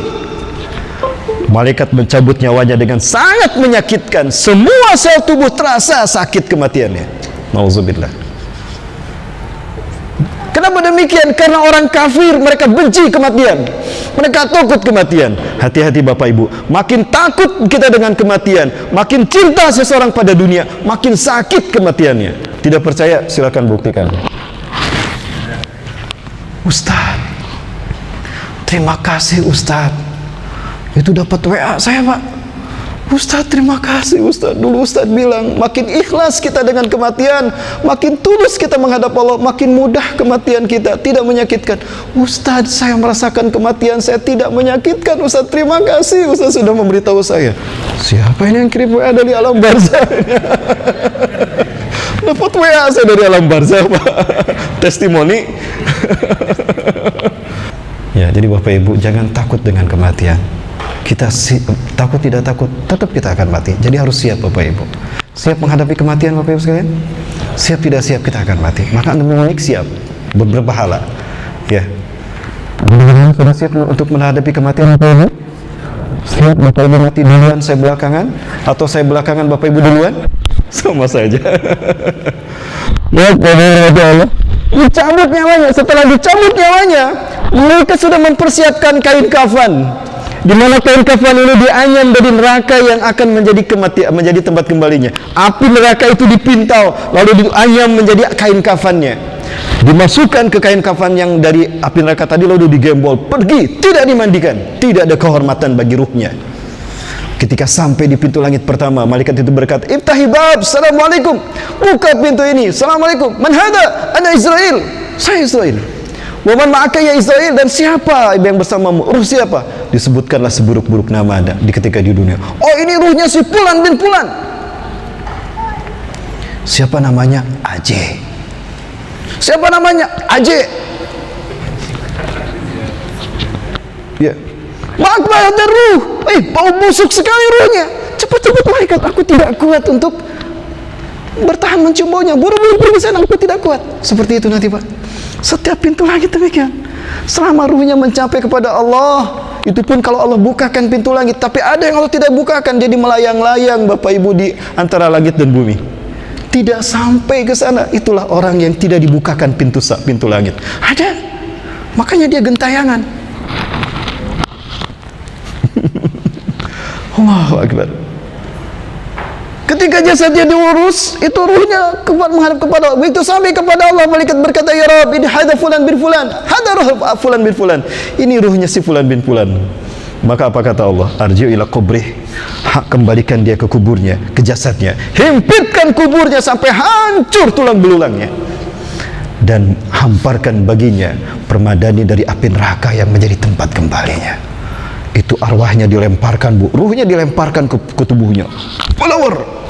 malaikat mencabut nyawanya dengan sangat menyakitkan. Semua sel tubuh terasa sakit kematiannya. Nauzubillah. Kenapa demikian? demikian? Karena orang kafir mereka benci kematian, mereka takut kematian. Hati-hati Bapak Ibu, makin takut kita dengan kematian, makin cinta seseorang pada dunia, makin sakit kematiannya. Tidak percaya? Silakan buktikan. Ustaz, terima kasih Ustaz, itu dapat WA saya Pak. Ustaz, terima kasih Ustaz. Dulu Ustaz bilang, makin ikhlas kita dengan kematian, makin tulus kita menghadap Allah, makin mudah kematian kita, tidak menyakitkan. Ustaz, saya merasakan kematian, saya tidak menyakitkan. Ustaz, terima kasih Ustaz sudah memberitahu saya. Siapa ini yang kirim WA dari alam barzah? Dapat WA saya dari alam barzah Pak. Testimoni. Ya, jadi Bapak Ibu jangan takut dengan kematian. Kita takut tidak takut, tetap kita akan mati. Jadi harus siap Bapak Ibu. Siap menghadapi kematian Bapak Ibu sekalian? Siap tidak siap kita akan mati. Maka Anda memang siap, berpahala. Ya. Sudah siap untuk menghadapi kematian Bapak Ibu? Siap Bapak Ibu mati duluan, saya belakangan? Atau saya belakangan Bapak Ibu duluan? Sama saja. Ya, Allah. Dicabut nyawanya. Setelah dicabut nyawanya, mereka sudah mempersiapkan kain kafan, di mana kain kafan ini dianyam dari neraka yang akan menjadi menjadi tempat kembalinya. Api neraka itu dipintal, lalu dianyam menjadi kain kafannya. Dimasukkan ke kain kafan yang dari api neraka tadi, lalu digembol, pergi, tidak dimandikan, tidak ada kehormatan bagi ruhnya. Ketika sampai di pintu langit pertama, malaikat itu berkata, "Iftahi bab, assalamualaikum." Buka pintu ini. Assalamualaikum. Man hada? Ana Israel. Saya Israel. Wa man ma'aka ya Israel, dan siapa yang bersamamu? Ruh siapa? Disebutkanlah seburuk-buruk nama ada di ketika di dunia. Oh, ini ruhnya si Fulan bin Fulan. Siapa namanya? Aje. Siapa namanya? Aje. Ya. Makna ada ruh. Bau busuk sekali ruhnya. Cepat-cepat malaikat, aku tidak kuat untuk bertahan mencium baunya. Buru-buru pergi sana, aku tidak kuat. Seperti itu nanti Pak. Setiap pintu langit demikian. Selama ruhnya mencapai kepada Allah, itu pun kalau Allah bukakan pintu langit. Tapi ada yang Allah tidak bukakan, jadi melayang-layang Bapak Ibu di antara langit dan bumi. Tidak sampai ke sana. Itulah orang yang tidak dibukakan pintu langit. Ada. Makanya dia gentayangan. Allahu Akbar. Ketika jasadnya diurus, itu ruhnya menghadap kepada Allah. Begitu sampai kepada Allah, malaikat berkata, "Ya Rabb, ini hada fulan bin fulan, hada ruh fulan bin fulan." Ini ruhnya si fulan bin fulan. Maka apa kata Allah? Arji'u ila qubrih. Kembalikan dia ke kuburnya, ke jasadnya. Himpitkan kuburnya sampai hancur tulang belulangnya. Dan hamparkan baginya permadani dari api neraka yang menjadi tempat kembalinya. Itu arwahnya dilemparkan Bu, ruhnya dilemparkan ke tubuhnya. Follower.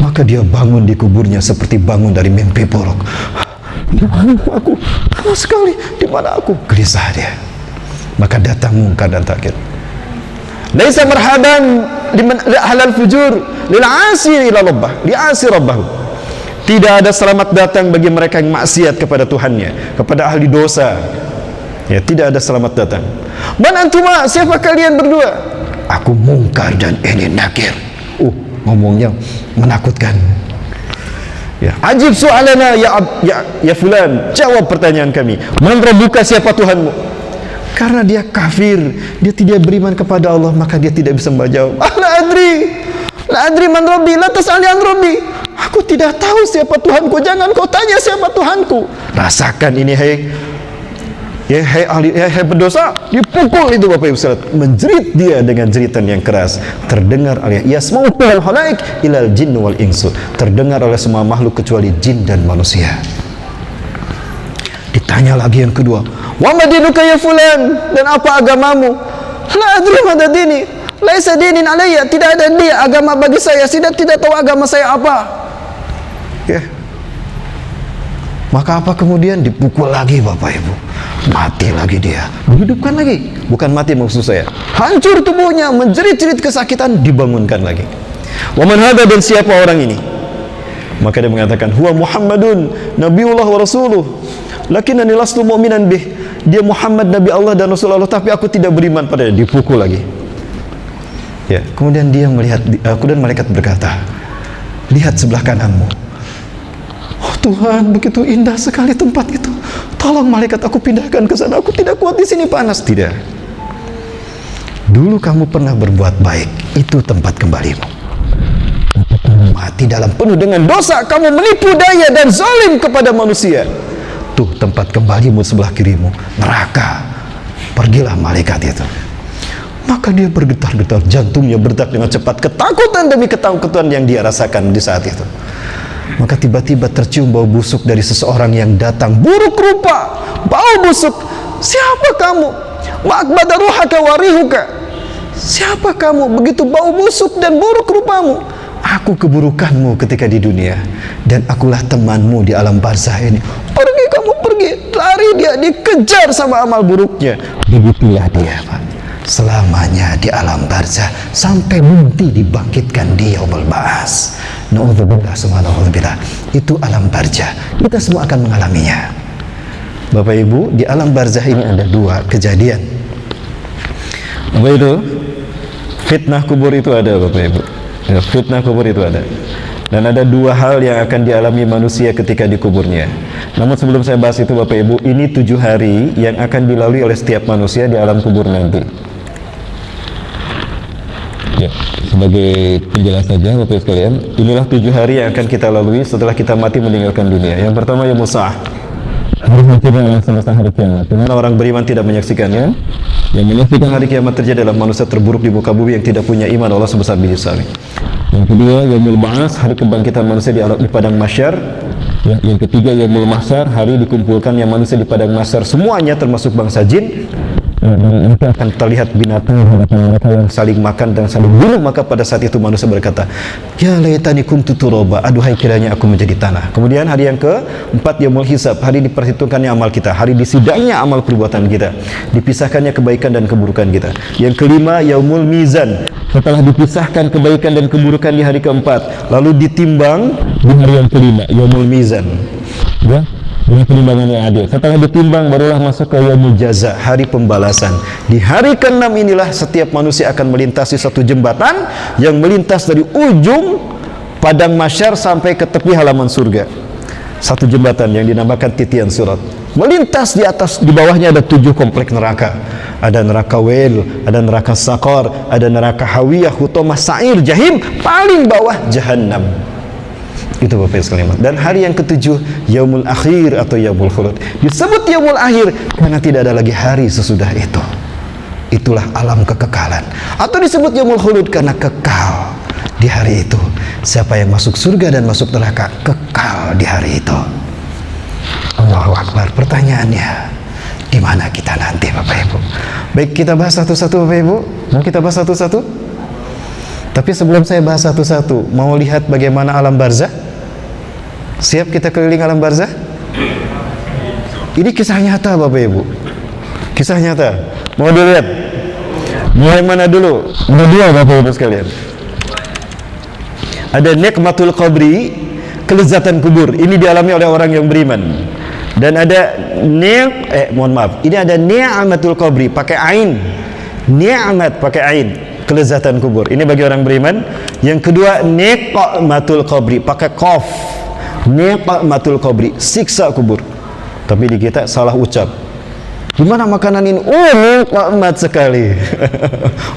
Maka dia bangun di kuburnya seperti bangun dari mimpi buruk. Di mana aku? Lama sekali. Di mana aku? Gelisah dia. Maka datang mungkar dan nakir. Laisa marhaban liman halal fujur lil asi ila rabbah, li asi rabbahu. Tidak ada selamat datang bagi mereka yang maksiat kepada Tuhannya, kepada ahli dosa. Ya, tidak ada selamat datang. Man antuma, siapa kalian berdua? Aku mungkar dan ini nakir. Ngomongnya menakutkan. Ya, ajib soalana ya fulan, jawab pertanyaan kami. Man rabbuka, siapa Tuhanmu? Karena dia kafir, dia tidak beriman kepada Allah, maka dia tidak bisa menjawab. La adri man rabbi, la tas'ali an rabbi. Aku tidak tahu siapa Tuhanku, jangan kau tanya siapa Tuhanku. Rasakan ini, hai pendosa, dipukul itu Bapak Ibu saudara, menjerit dia dengan jeritan yang keras, terdengar oleh yasma'u al khalaik ilal jinn wal insu, terdengar oleh semua makhluk kecuali jin dan manusia. Ditanya lagi yang kedua, wa madinuka ya fulan, dan apa agamamu? La adri ma dini, laisa dinin alayya, tidak ada dia agama bagi saya, tidak tahu agama saya apa. Ya. Maka apa kemudian? Dipukul lagi Bapak Ibu, mati lagi dia, dihidupkan lagi, bukan mati maksud saya, hancur tubuhnya, menjerit-jerit kesakitan, dibangunkan lagi. Wa man hada, dan siapa orang ini? Maka dia mengatakan, huwa Muhammadun nabiullah wa rasuluh, lakinnani lastu mu'minan bih. Dia Muhammad nabi Allah dan Rasulullah, tapi aku tidak beriman padanya. Dipukul lagi. Ya, kemudian dia melihat, kemudian malaikat berkata, lihat sebelah kananmu. Tuhan, begitu indah sekali tempat itu. Tolong malaikat aku pindahkan ke sana. Aku tidak kuat di sini, panas. Tidak. Dulu kamu pernah berbuat baik, itu tempat kembalimu. Mati dalam penuh dengan dosa, kamu menipu daya dan zalim kepada manusia. Tuh tempat kembalimu sebelah kirimu, neraka. Pergilah malaikat itu. Maka dia bergetar-getar, jantungnya berdetak dengan cepat, ketakutan demi ketakutan yang dia rasakan di saat itu. Maka tiba-tiba tercium bau busuk dari seseorang yang datang, buruk rupa, bau busuk. Siapa kamu? Ma'akbada ruhaka warihuka. Siapa kamu? Begitu bau busuk dan buruk rupamu. Aku keburukanmu ketika di dunia, dan akulah temanmu di alam barzah ini. Pergi kamu, pergi. Lari dia, dikejar sama amal buruknya. Begitulah dia, Pak, selamanya di alam barzah sampai nanti dibangkitkan di yaumul ba'ats. Na'udzubillah, subhanallah. Itu alam barzah. Kita semua akan mengalaminya. Bapak Ibu, di alam barzah ini ada dua kejadian. Apa itu? Fitnah kubur itu ada, Bapak Ibu. Ya, fitnah kubur itu ada. Dan ada dua hal yang akan dialami manusia ketika di kuburnya. Namun sebelum saya bahas itu, Bapak Ibu, ini 7 hari yang akan dilalui oleh setiap manusia di alam kubur nanti. Ya, sebagai penjelas saja Bapak Ibu sekalian, inilah 7 hari yang akan kita lalui setelah kita mati meninggalkan dunia. Yang pertama, yaumul sa'ah, hari menentukan semesta hari kiamat. Dimana orang beriman tidak menyaksikannya. Yang menyaksikan hari kiamat terjadi adalah manusia terburuk di muka bumi yang tidak punya iman Allah sebesar biji sawi. Yang kedua, yaumul ba'ats, hari kebangkitan manusia di padang mahsyar. Ya, yang ketiga, yaumul mahsyar, hari dikumpulkannya manusia di padang mahsyar semuanya termasuk bangsa jin. Dan nanti akan terlihat binatang hadapan mereka yang saling makan dan saling bunuh. Maka pada saat itu manusia berkata, ya laitani kuntu turaba, aduhai kiranya aku menjadi tanah. Kemudian hari yang keempat, yaumul hisab, hari diperhitungkannya amal kita, hari disidangnya amal perbuatan kita, dipisahkannya kebaikan dan keburukan kita. Yang kelima, yaumul mizan, setelah dipisahkan kebaikan dan keburukan di hari keempat, lalu ditimbang di hari yang kelima, yaumul mizan, ya, dengan penimbangan yang adil. Setelah ditimbang barulah masuk ke yaumul jaza, hari pembalasan. Di hari ke-6 inilah setiap manusia akan melintasi satu jembatan yang melintas dari ujung padang mahsyar sampai ke tepi halaman surga. Satu jembatan yang dinamakan titian surat. Melintas di atas, di bawahnya ada 7 komplek neraka. Ada neraka Wail, ada neraka Saqar, ada neraka Hawiyah, Hutomah, Sa'ir, Jahim, paling bawah Jahannam. Itu Bapak sekalian. Dan hari yang ke-7, yaumul akhir atau yaumul khulud. Disebut yaumul akhir karena tidak ada lagi hari sesudah itu. Itulah alam kekekalan. Atau disebut yaumul khulud karena kekal di hari itu. Siapa yang masuk surga dan masuk neraka kekal di hari itu. Allahu Akbar. Pertanyaannya, di mana kita nanti, Bapak Ibu? Baik, kita bahas satu-satu, Bapak Ibu. Mau kita bahas satu-satu? Tapi sebelum saya bahas satu-satu, mau lihat bagaimana alam barzah? Siap kita keliling alam barzah? Ini kisah nyata, Bapak Ibu. Kisah nyata. Mau dilihat? Mau yang mana dulu? Ada 2, Bapak Ibu sekalian. Ada nikmatul qabri, kelezatan kubur. Ini dialami oleh orang yang beriman. Dan ada ini ada ni'matul qabri pakai ain. Ni'mat pakai ain, kelezatan kubur. Ini bagi orang beriman. Yang kedua, niqmatul qabri pakai qaf. Niqmatul qabri, siksa kubur. Tapi di kita salah ucap. Gimana makanan ini? Oh, nikmat sekali.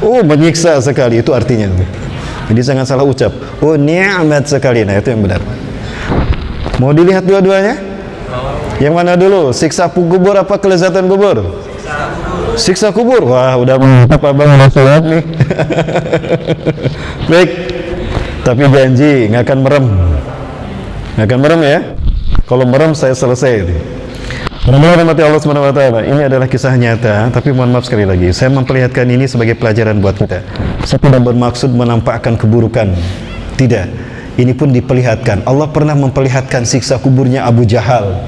Oh, menyiksa sekali, itu artinya. Jadi jangan salah ucap. Oh, nikmat sekali. Nah, itu yang benar. Mau dilihat dua-duanya? Yang mana dulu? Siksa kubur apa kelezatan kubur? Siksa kubur. Wah, udah mantap Abang masalah nih. Baik. Tapi janji nggak akan merem. Nggak akan merem ya. Kalau merem saya selesai. Mudah-mudahan rahmati Allah Subhanahu wa taala. Ini adalah kisah nyata, tapi mohon maaf sekali lagi, saya memperlihatkan ini sebagai pelajaran buat kita. Saya tidak bermaksud menampakkan keburukan. Tidak. Ini pun diperlihatkan. Allah pernah memperlihatkan siksa kuburnya Abu Jahal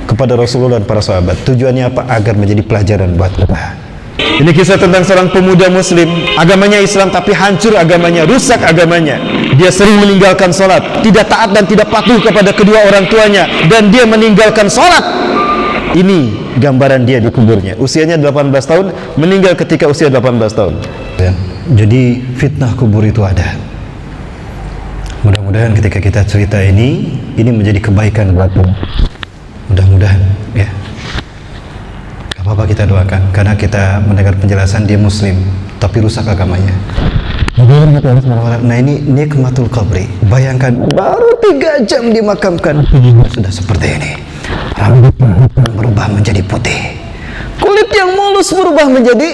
kepada Rasulullah dan para sahabat. Tujuannya apa? Agar menjadi pelajaran buat kita. Ini kisah tentang seorang pemuda muslim, agamanya Islam tapi hancur agamanya, rusak agamanya. Dia sering meninggalkan sholat, tidak taat dan tidak patuh kepada kedua orang tuanya, dan dia meninggalkan sholat. Ini gambaran dia di kuburnya. Usianya 18 tahun, meninggal ketika usia 18 tahun. Jadi fitnah kubur itu ada. Mudah-mudahan ketika kita cerita ini menjadi kebaikan buatmu. Mudah-mudahan, ya. Gak apa-apa kita doakan, karena kita mendengar penjelasan dia muslim, tapi rusak agamanya. Nah ini nikmatul qabri. Bayangkan baru 3 jam dimakamkan, sudah seperti ini. Rambut berubah menjadi putih, kulit yang mulus berubah menjadi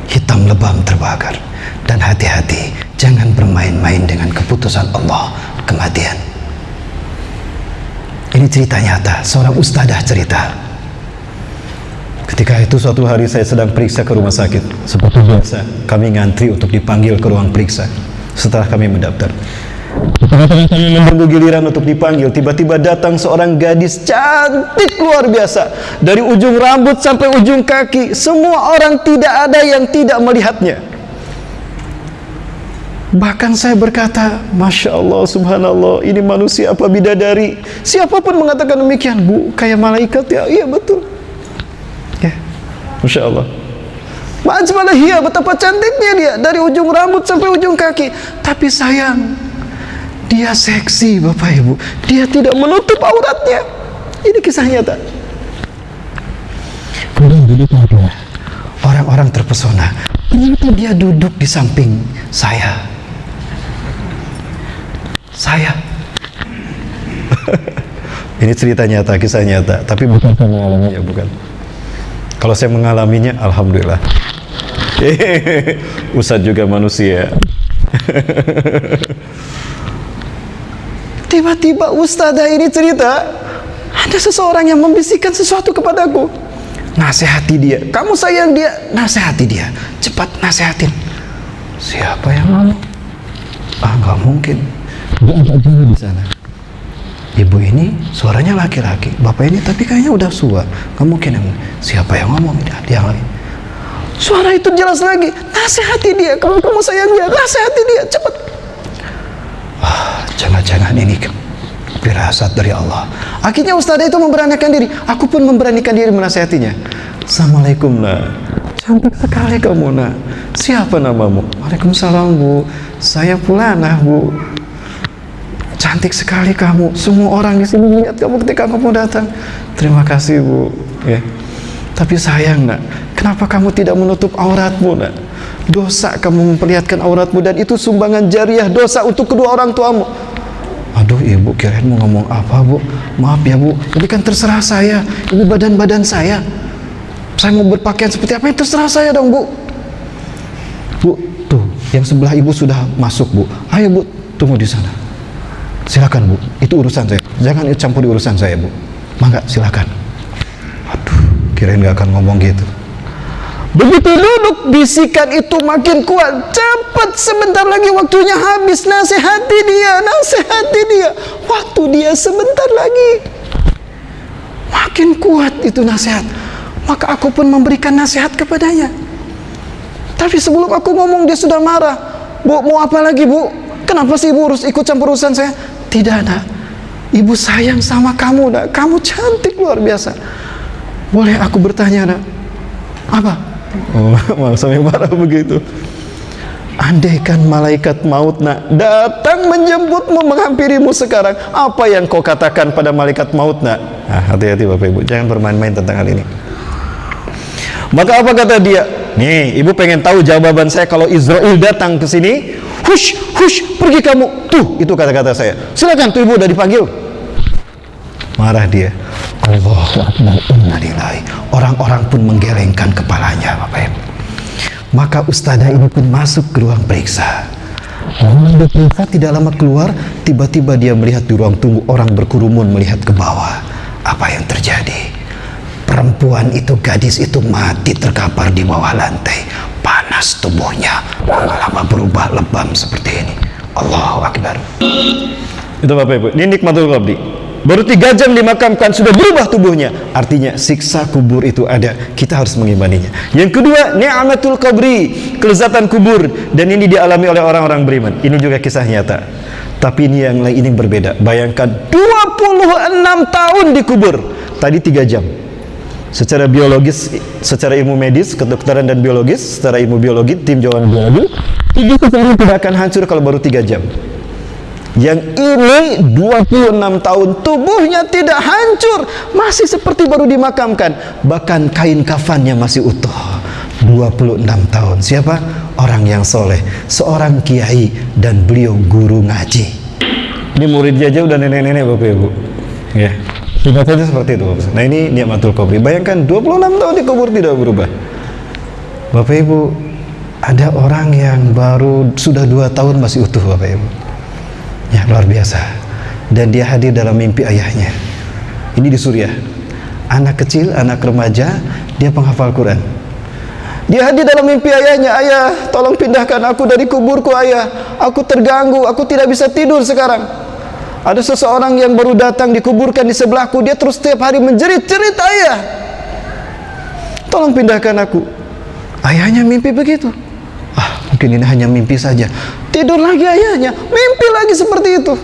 hitam lebam terbakar. Dan hati-hati, jangan bermain-main dengan keputusan Allah, kematian. Ini cerita nyata, seorang ustadzah cerita. Ketika itu suatu hari saya sedang periksa ke rumah sakit. Seperti biasa, kami ngantri untuk dipanggil ke ruang periksa. Setelah kami mendaftar, di tengah-tengah kami menunggu giliran untuk dipanggil, tiba-tiba datang seorang gadis cantik luar biasa. Dari ujung rambut sampai ujung kaki, semua orang tidak ada yang tidak melihatnya. Bahkan saya berkata, Masya Allah, Subhanallah, ini manusia apa bidadari? Siapapun mengatakan demikian. Bu, kayak malaikat ya? Iya betul ya, Masya Allah. Ma'ajmalah hiya, betapa cantiknya dia, dari ujung rambut sampai ujung kaki. Tapi sayang, dia seksi Bapak Ibu, dia tidak menutup auratnya. Ini kisah nyata. Orang-orang terpesona. Ternyata dia duduk di samping saya. Ini cerita nyata, kisah nyata, tapi bukan saya mengalaminya, bukan. Kalau saya mengalaminya, alhamdulillah. Ustadz juga manusia. Tiba-tiba ustadzah ini cerita, ada seseorang yang membisikkan sesuatu kepadaku. Nasihati dia, kamu sayang dia, nasihati dia, cepat nasihatin. Siapa yang ngomong? Nggak mungkin. Dia agak jauh di sana. Ibu ini suaranya laki-laki, bapak ini tapi kayaknya udah tua. Nggak mungkin. Siapa yang ngomong? Dia lagi. Suara itu jelas lagi, nasihati dia, kalau kamu sayang dia, nasihati dia, cepat. Jangan-jangan ini firasat dari Allah. Akhirnya ustadzah itu memberanikan diri. Aku pun memberanikan diri menasihatinya. Assalamualaikum nak, cantik sekali kamu nak. Siapa namamu? Waalaikumsalam bu, saya Fulanah bu. Cantik sekali kamu. Semua orang di sini melihat kamu ketika kamu datang. Terima kasih bu. Ya. Tapi sayang nak, kenapa kamu tidak menutup auratmu nak? Dosa kamu memperlihatkan auratmu, dan itu sumbangan jariah dosa untuk kedua orang tuamu. Aduh ibu, kirain mau ngomong apa bu? Maaf ya bu, ini kan terserah saya. Ini badan saya. Saya mau berpakaian seperti apa, terserah saya dong bu. Bu, tuh yang sebelah ibu sudah masuk bu. Ayo bu, tunggu di sana. Silakan bu, itu urusan saya. Jangan campuri urusan saya bu. Mangga, silakan. Aduh, kirain gak akan ngomong gitu. Begitu duduk, bisikan itu makin kuat. Cepat, sebentar lagi waktunya habis. Nasihati dia. Waktu dia sebentar lagi. Makin kuat itu nasihat. Maka aku pun memberikan nasihat kepadanya. Tapi sebelum aku ngomong, dia sudah marah. Bu, mau apa lagi bu? Kenapa sih ibu ikut campur urusan saya? Tidak nak, ibu sayang sama kamu nak. Kamu cantik luar biasa. Boleh aku bertanya nak? Apa? Oh, malah sampai marah begitu. Andaikan malaikat maut nak datang menjemputmu, menghampirimu sekarang, apa yang kau katakan pada malaikat maut nak? Hati-hati Bapak Ibu, jangan bermain-main tentang hal ini. Maka apa kata dia? Nih, ibu pengen tahu jawaban saya kalau Israel datang ke sini? Hush, pergi kamu. Tuh, itu kata-kata saya. Silakan, tuh ibu udah dipanggil. Marah dia. Allahu Akbar, innalillahi. Orang-orang pun menggelengkan kepalanya, Bapak Ibu. Maka ustadzah ini pun masuk ke ruang periksa. Tidak lama keluar, tiba-tiba dia melihat di ruang tunggu orang berkerumun melihat ke bawah. Apa yang terjadi? Perempuan itu, gadis itu mati terkapar di bawah lantai. Panas tubuhnya, lama-lama berubah lebam seperti ini. Allahu Akbar. Itu Bapak Ibu, ini nikmatul qabri. Baru 3 jam dimakamkan sudah berubah tubuhnya. Artinya siksa kubur itu ada. Kita harus mengimaninya. Yang kedua, ni'matul qabri, kelezatan kubur, dan ini dialami oleh orang-orang beriman. Ini juga kisah nyata. Tapi ini yang lain, ini berbeda. Bayangkan 26 tahun dikubur. Tadi 3 jam. Secara biologis, secara ilmu medis, kedokteran dan biologis, secara ilmu biologi, tim jawaban biologi, tubuh seseorang tidak akan hancur kalau baru 3 jam. Yang ini 26 tahun tubuhnya tidak hancur, masih seperti baru dimakamkan, bahkan kain kafannya masih utuh. 26 tahun. Siapa? Orang yang soleh, seorang kiai, dan beliau guru ngaji. Ini muridnya aja udah nenek-nenek Bapak Ibu. Ya, singkat saja seperti itu. Nah, ini nikmatul qabri. Bayangkan 26 tahun dikubur tidak berubah. Bapak Ibu, ada orang yang baru sudah 2 tahun masih utuh Bapak Ibu. Ya, luar biasa. Dan dia hadir dalam mimpi ayahnya. Ini di Suriah. Anak kecil, anak remaja, dia penghafal Quran. Dia hadir dalam mimpi ayahnya. Ayah, tolong pindahkan aku dari kuburku ayah. Aku terganggu, aku tidak bisa tidur sekarang. Ada seseorang yang baru datang dikuburkan di sebelahku. Dia terus setiap hari menjerit-jerit, ayah, tolong pindahkan aku. Ayahnya mimpi begitu. Mungkin ini hanya mimpi saja. Tidur lagi ayahnya, mimpi lagi seperti itu.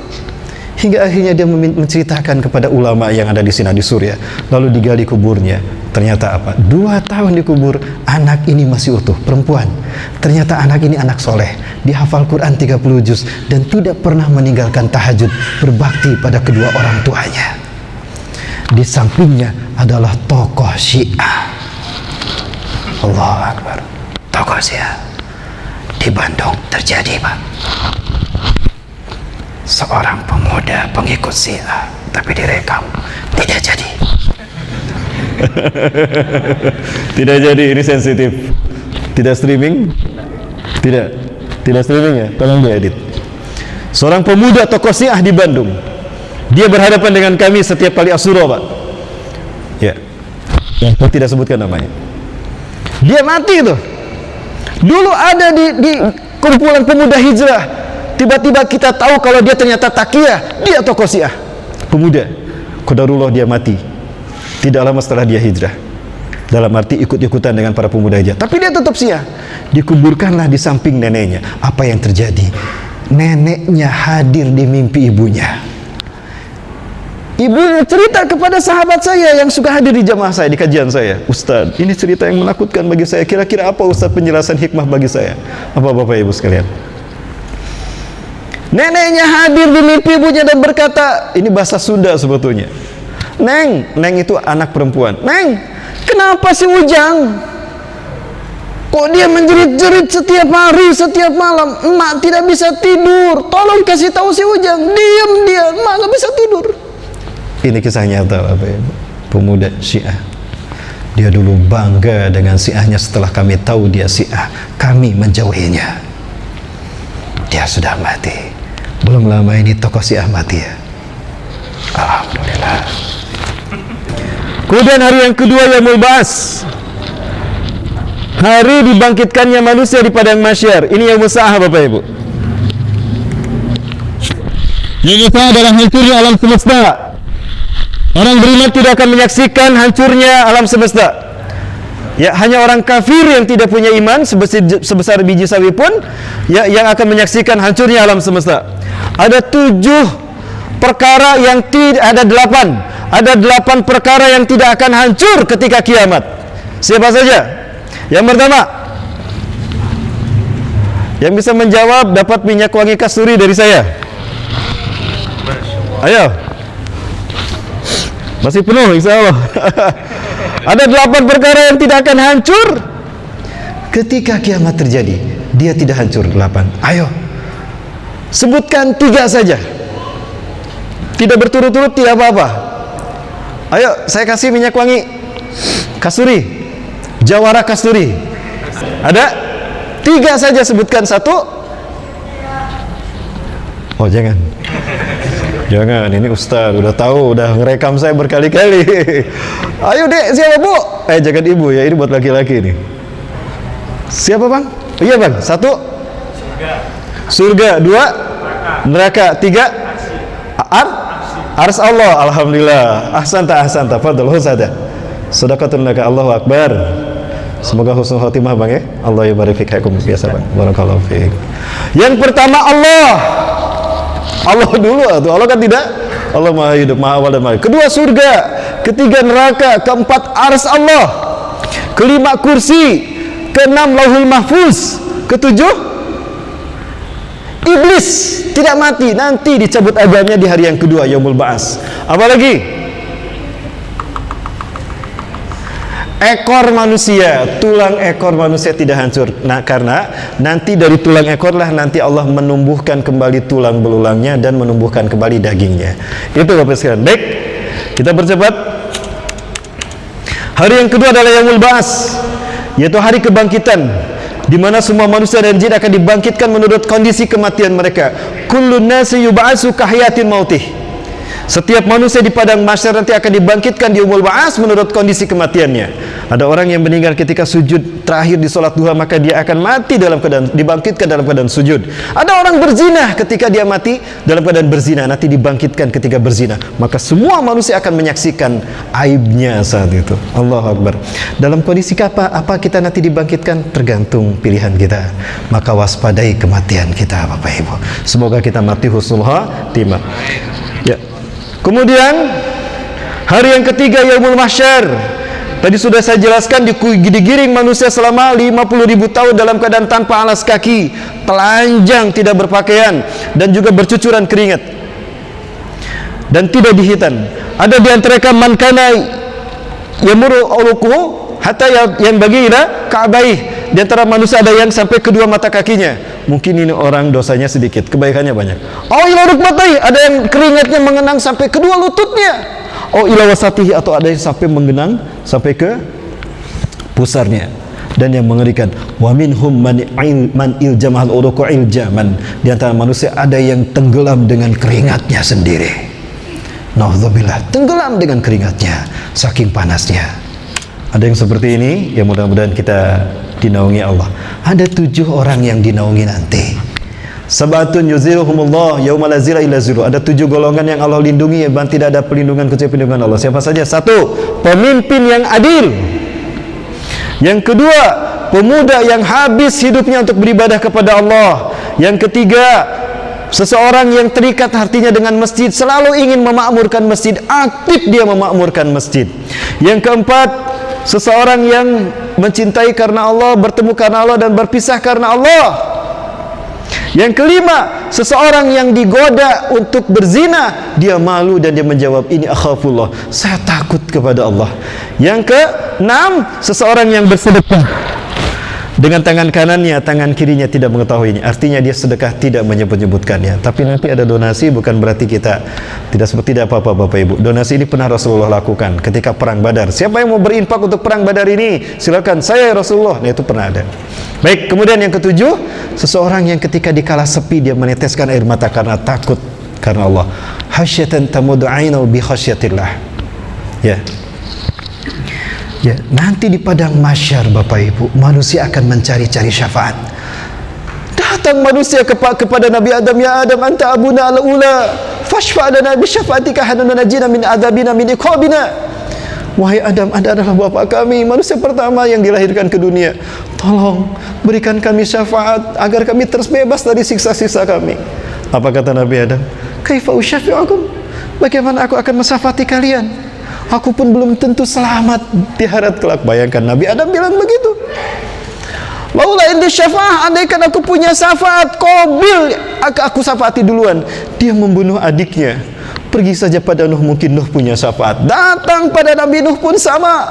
Hingga akhirnya dia menceritakan kepada ulama yang ada di sini di Suriah. Lalu digali kuburnya. Ternyata apa? 2 tahun dikubur, anak ini masih utuh, perempuan. Ternyata anak ini anak soleh. Dia hafal Quran 30 juz dan tidak pernah meninggalkan tahajud, berbakti pada kedua orang tuanya. Di sampingnya adalah tokoh Syiah. Allahu Akbar. Tokoh Syiah. Di Bandung terjadi, Pak. Seorang pemuda pengikut Syiah, tapi direkam, tidak jadi. Tidak jadi, ini sensitif. Tidak streaming? Tidak streaming ya? Tolong diedit. Seorang pemuda tokoh Syiah di Bandung. Dia berhadapan dengan kami setiap kali Asyura, Pak. Ya. Saya tidak sebutkan namanya. Dia mati tuh. Dulu ada di kumpulan pemuda hijrah. Tiba-tiba kita tahu kalau dia ternyata taqiyah. Dia tokoh Syiah. Pemuda. Qadarullah dia mati. Tidak lama setelah dia hijrah. Dalam arti ikut-ikutan dengan para pemuda hijrah. Tapi dia tetap Syiah. Dikuburkanlah di samping neneknya. Apa yang terjadi? Neneknya hadir di mimpi ibunya. Ibunya cerita kepada sahabat saya yang suka hadir di jamaah saya, di kajian saya. Ustaz, ini cerita yang menakutkan bagi saya. Kira-kira apa Ustaz penjelasan hikmah bagi saya? Apa Bapak Ibu sekalian? Neneknya hadir di mimpi ibunya dan berkata, ini bahasa Sunda sebetulnya. Neng itu anak perempuan. Neng, kenapa si Ujang? Kok dia menjerit-jerit setiap hari, setiap malam? Emak tidak bisa tidur. Tolong kasih tahu si Ujang. Diam dia, emak nggak bisa tidur. Ini kisah nyata Bapak Ibu. Pemuda Syiah. Dia dulu bangga dengan Syiahnya. Setelah kami tahu dia Syiah, kami menjauhinya. Dia sudah mati. Belum lama ini tokoh Syiah mati ya. Alhamdulillah. Kemudian hari yang kedua Yaumul Ba'ats, hari dibangkitkannya manusia di padang mahsyar. Ini Yaumul Sa'ah Bapak Ibu. Yaumul Sa'ah adalah hancurnya alam semesta. Orang beriman tidak akan menyaksikan hancurnya alam semesta. Ya, hanya orang kafir yang tidak punya iman sebesar biji sawi pun ya yang akan menyaksikan hancurnya alam semesta. Ada 7 perkara yang tidak ada 8. Ada 8 perkara yang tidak akan hancur ketika kiamat. Siapa saja? Yang pertama, yang bisa menjawab dapat minyak wangi kasturi dari saya. Ayo. Masih penuh insya Allah. Ada 8 perkara yang tidak akan hancur ketika kiamat terjadi. Dia tidak hancur 8. Ayo, sebutkan 3 saja. Tidak berturut-turut tidak apa-apa. Ayo, saya kasih minyak wangi kasturi, jawara kasturi. Ada 3 saja, sebutkan 1. Oh jangan. Jangan, ini Ustaz udah tahu, udah ngerekam saya berkali-kali. Ayo dek, siapa Bu? Jangan ibu ya, ini buat laki-laki nih. Siapa bang? Iya bang, 1 surga, 2 neraka, 3 ars Allah. Alhamdulillah, ahsanta, fadl, husada, sedekatun laka, Allahu Akbar. Semoga husnul khotimah bang ya. Allah yubarik fikum, biasa bang. Barakallahu fiik. Yang pertama Allah dulu tuh. Allah kan tidak. Allah maha hidup, maha awal dan maha akhir. Kedua surga, ketiga neraka, keempat ars Allah, kelima kursi, keenam lauhul mahfuz, ketujuh Iblis tidak mati, nanti dicabut ajalnya di hari yang kedua, yaumul ba'as. Apalagi ekor manusia, tulang ekor manusia tidak hancur. Nah, karena nanti dari tulang ekorlah nanti Allah menumbuhkan kembali tulang belulangnya dan menumbuhkan kembali dagingnya. Itu Bapak sekalian. Baik, kita percepat. Hari yang kedua adalah yaumul ba'as, yaitu hari kebangkitan, di mana semua manusia dan jin akan dibangkitkan menurut kondisi kematian mereka. Kullun nasi yub'atsu kahayatin mautih. Setiap manusia di padang mahsyar nanti akan dibangkitkan di yaumul ba'as menurut kondisi kematiannya. Ada orang yang meninggal ketika sujud terakhir di salat duha, maka dia akan mati dalam keadaan dibangkitkan dalam keadaan sujud. Ada orang berzina, ketika dia mati dalam keadaan berzina, nanti dibangkitkan ketika berzina. Maka semua manusia akan menyaksikan aibnya saat itu. Allahu Akbar. Dalam kondisi apa kita nanti dibangkitkan tergantung pilihan kita. Maka waspadai kematian kita, Bapak Ibu. Semoga kita mati husnul khatimah. Ya. Kemudian hari yang ketiga yaumul mahsyar. Tadi sudah saya jelaskan, digiring manusia selama 50.000 tahun dalam keadaan tanpa alas kaki, telanjang, tidak berpakaian, dan juga bercucuran keringat dan tidak dihitan. Ada di antara man kana yamuru uluku hatta yang bagi ila ka'baih. Di antara manusia ada yang sampai kedua mata kakinya. Mungkin ini orang dosanya sedikit, kebaikannya banyak. Oh, ila rukbatai, ada yang keringatnya mengenang sampai kedua lututnya. Oh, ila wasatihi, atau ada yang sampai mengenang sampai ke pusarnya. Dan yang mengerikan, wa minhum man iljamal uruqu iljaman. Di antara manusia ada yang tenggelam dengan keringatnya sendiri. Nauzubillah, tenggelam dengan keringatnya saking panasnya. Ada yang seperti ini, ya mudah-mudahan kita dinaungi Allah. Ada 7 orang yang dinaungi nanti. Sabatun yuziruhumullah yauma la zilla illa zilluh. Ada 7 golongan yang Allah lindungi, dan tidak ada perlindungan kecuali perlindungan Allah. Siapa saja? 1, pemimpin yang adil. Yang kedua, pemuda yang habis hidupnya untuk beribadah kepada Allah. Yang ketiga, seseorang yang terikat hatinya dengan masjid, selalu ingin memakmurkan masjid, aktif dia memakmurkan masjid. Yang keempat, seseorang yang mencintai karena Allah, bertemu karena Allah, dan berpisah karena Allah. Yang kelima, seseorang yang digoda untuk berzina, dia malu dan dia menjawab, ini akhafullah, saya takut kepada Allah. Yang keenam, seseorang yang bersedekah dengan tangan kanannya, tangan kirinya tidak mengetahuinya. Artinya dia sedekah tidak menyebut-nyebutkannya. Tapi nanti ada donasi, bukan berarti kita tidak apa-apa Bapak Ibu. Donasi ini pernah Rasulullah lakukan ketika perang Badar. Siapa yang mau berinfak untuk perang Badar ini? Silakan, saya Rasulullah. Nah, itu pernah ada. Baik, kemudian yang ketujuh, seseorang yang ketika dikala sepi dia meneteskan air mata karena takut karena Allah. Hasyatan tamudu ainahu bi khasyatillah. Ya. Ya, nanti di padang mahsyar Bapak Ibu, manusia akan mencari-cari syafaat. Datang manusia kepada Nabi Adam, ya Adam, anta abuna al-ula, fashfa' lana bi syafaatika hatta najina min adzabina min iqabina. Wahai Adam, Anda adalah bapak kami, manusia pertama yang dilahirkan ke dunia. Tolong berikan kami syafaat agar kami terbebas dari siksa-siksa kami. Apa kata Nabi Adam? Kaifa usyafi'ukum? Bagaimana aku akan mensyafaati kalian? Aku pun belum tentu selamat di akhirat kelak. Bayangkan Nabi Adam bilang begitu. Laula indi syafa'ah, andaikan aku punya syafaat, Qabil aku syafaati duluan. Dia membunuh adiknya. Pergi saja pada Nuh, mungkin Nuh punya syafaat. Datang pada Nabi Nuh pun sama.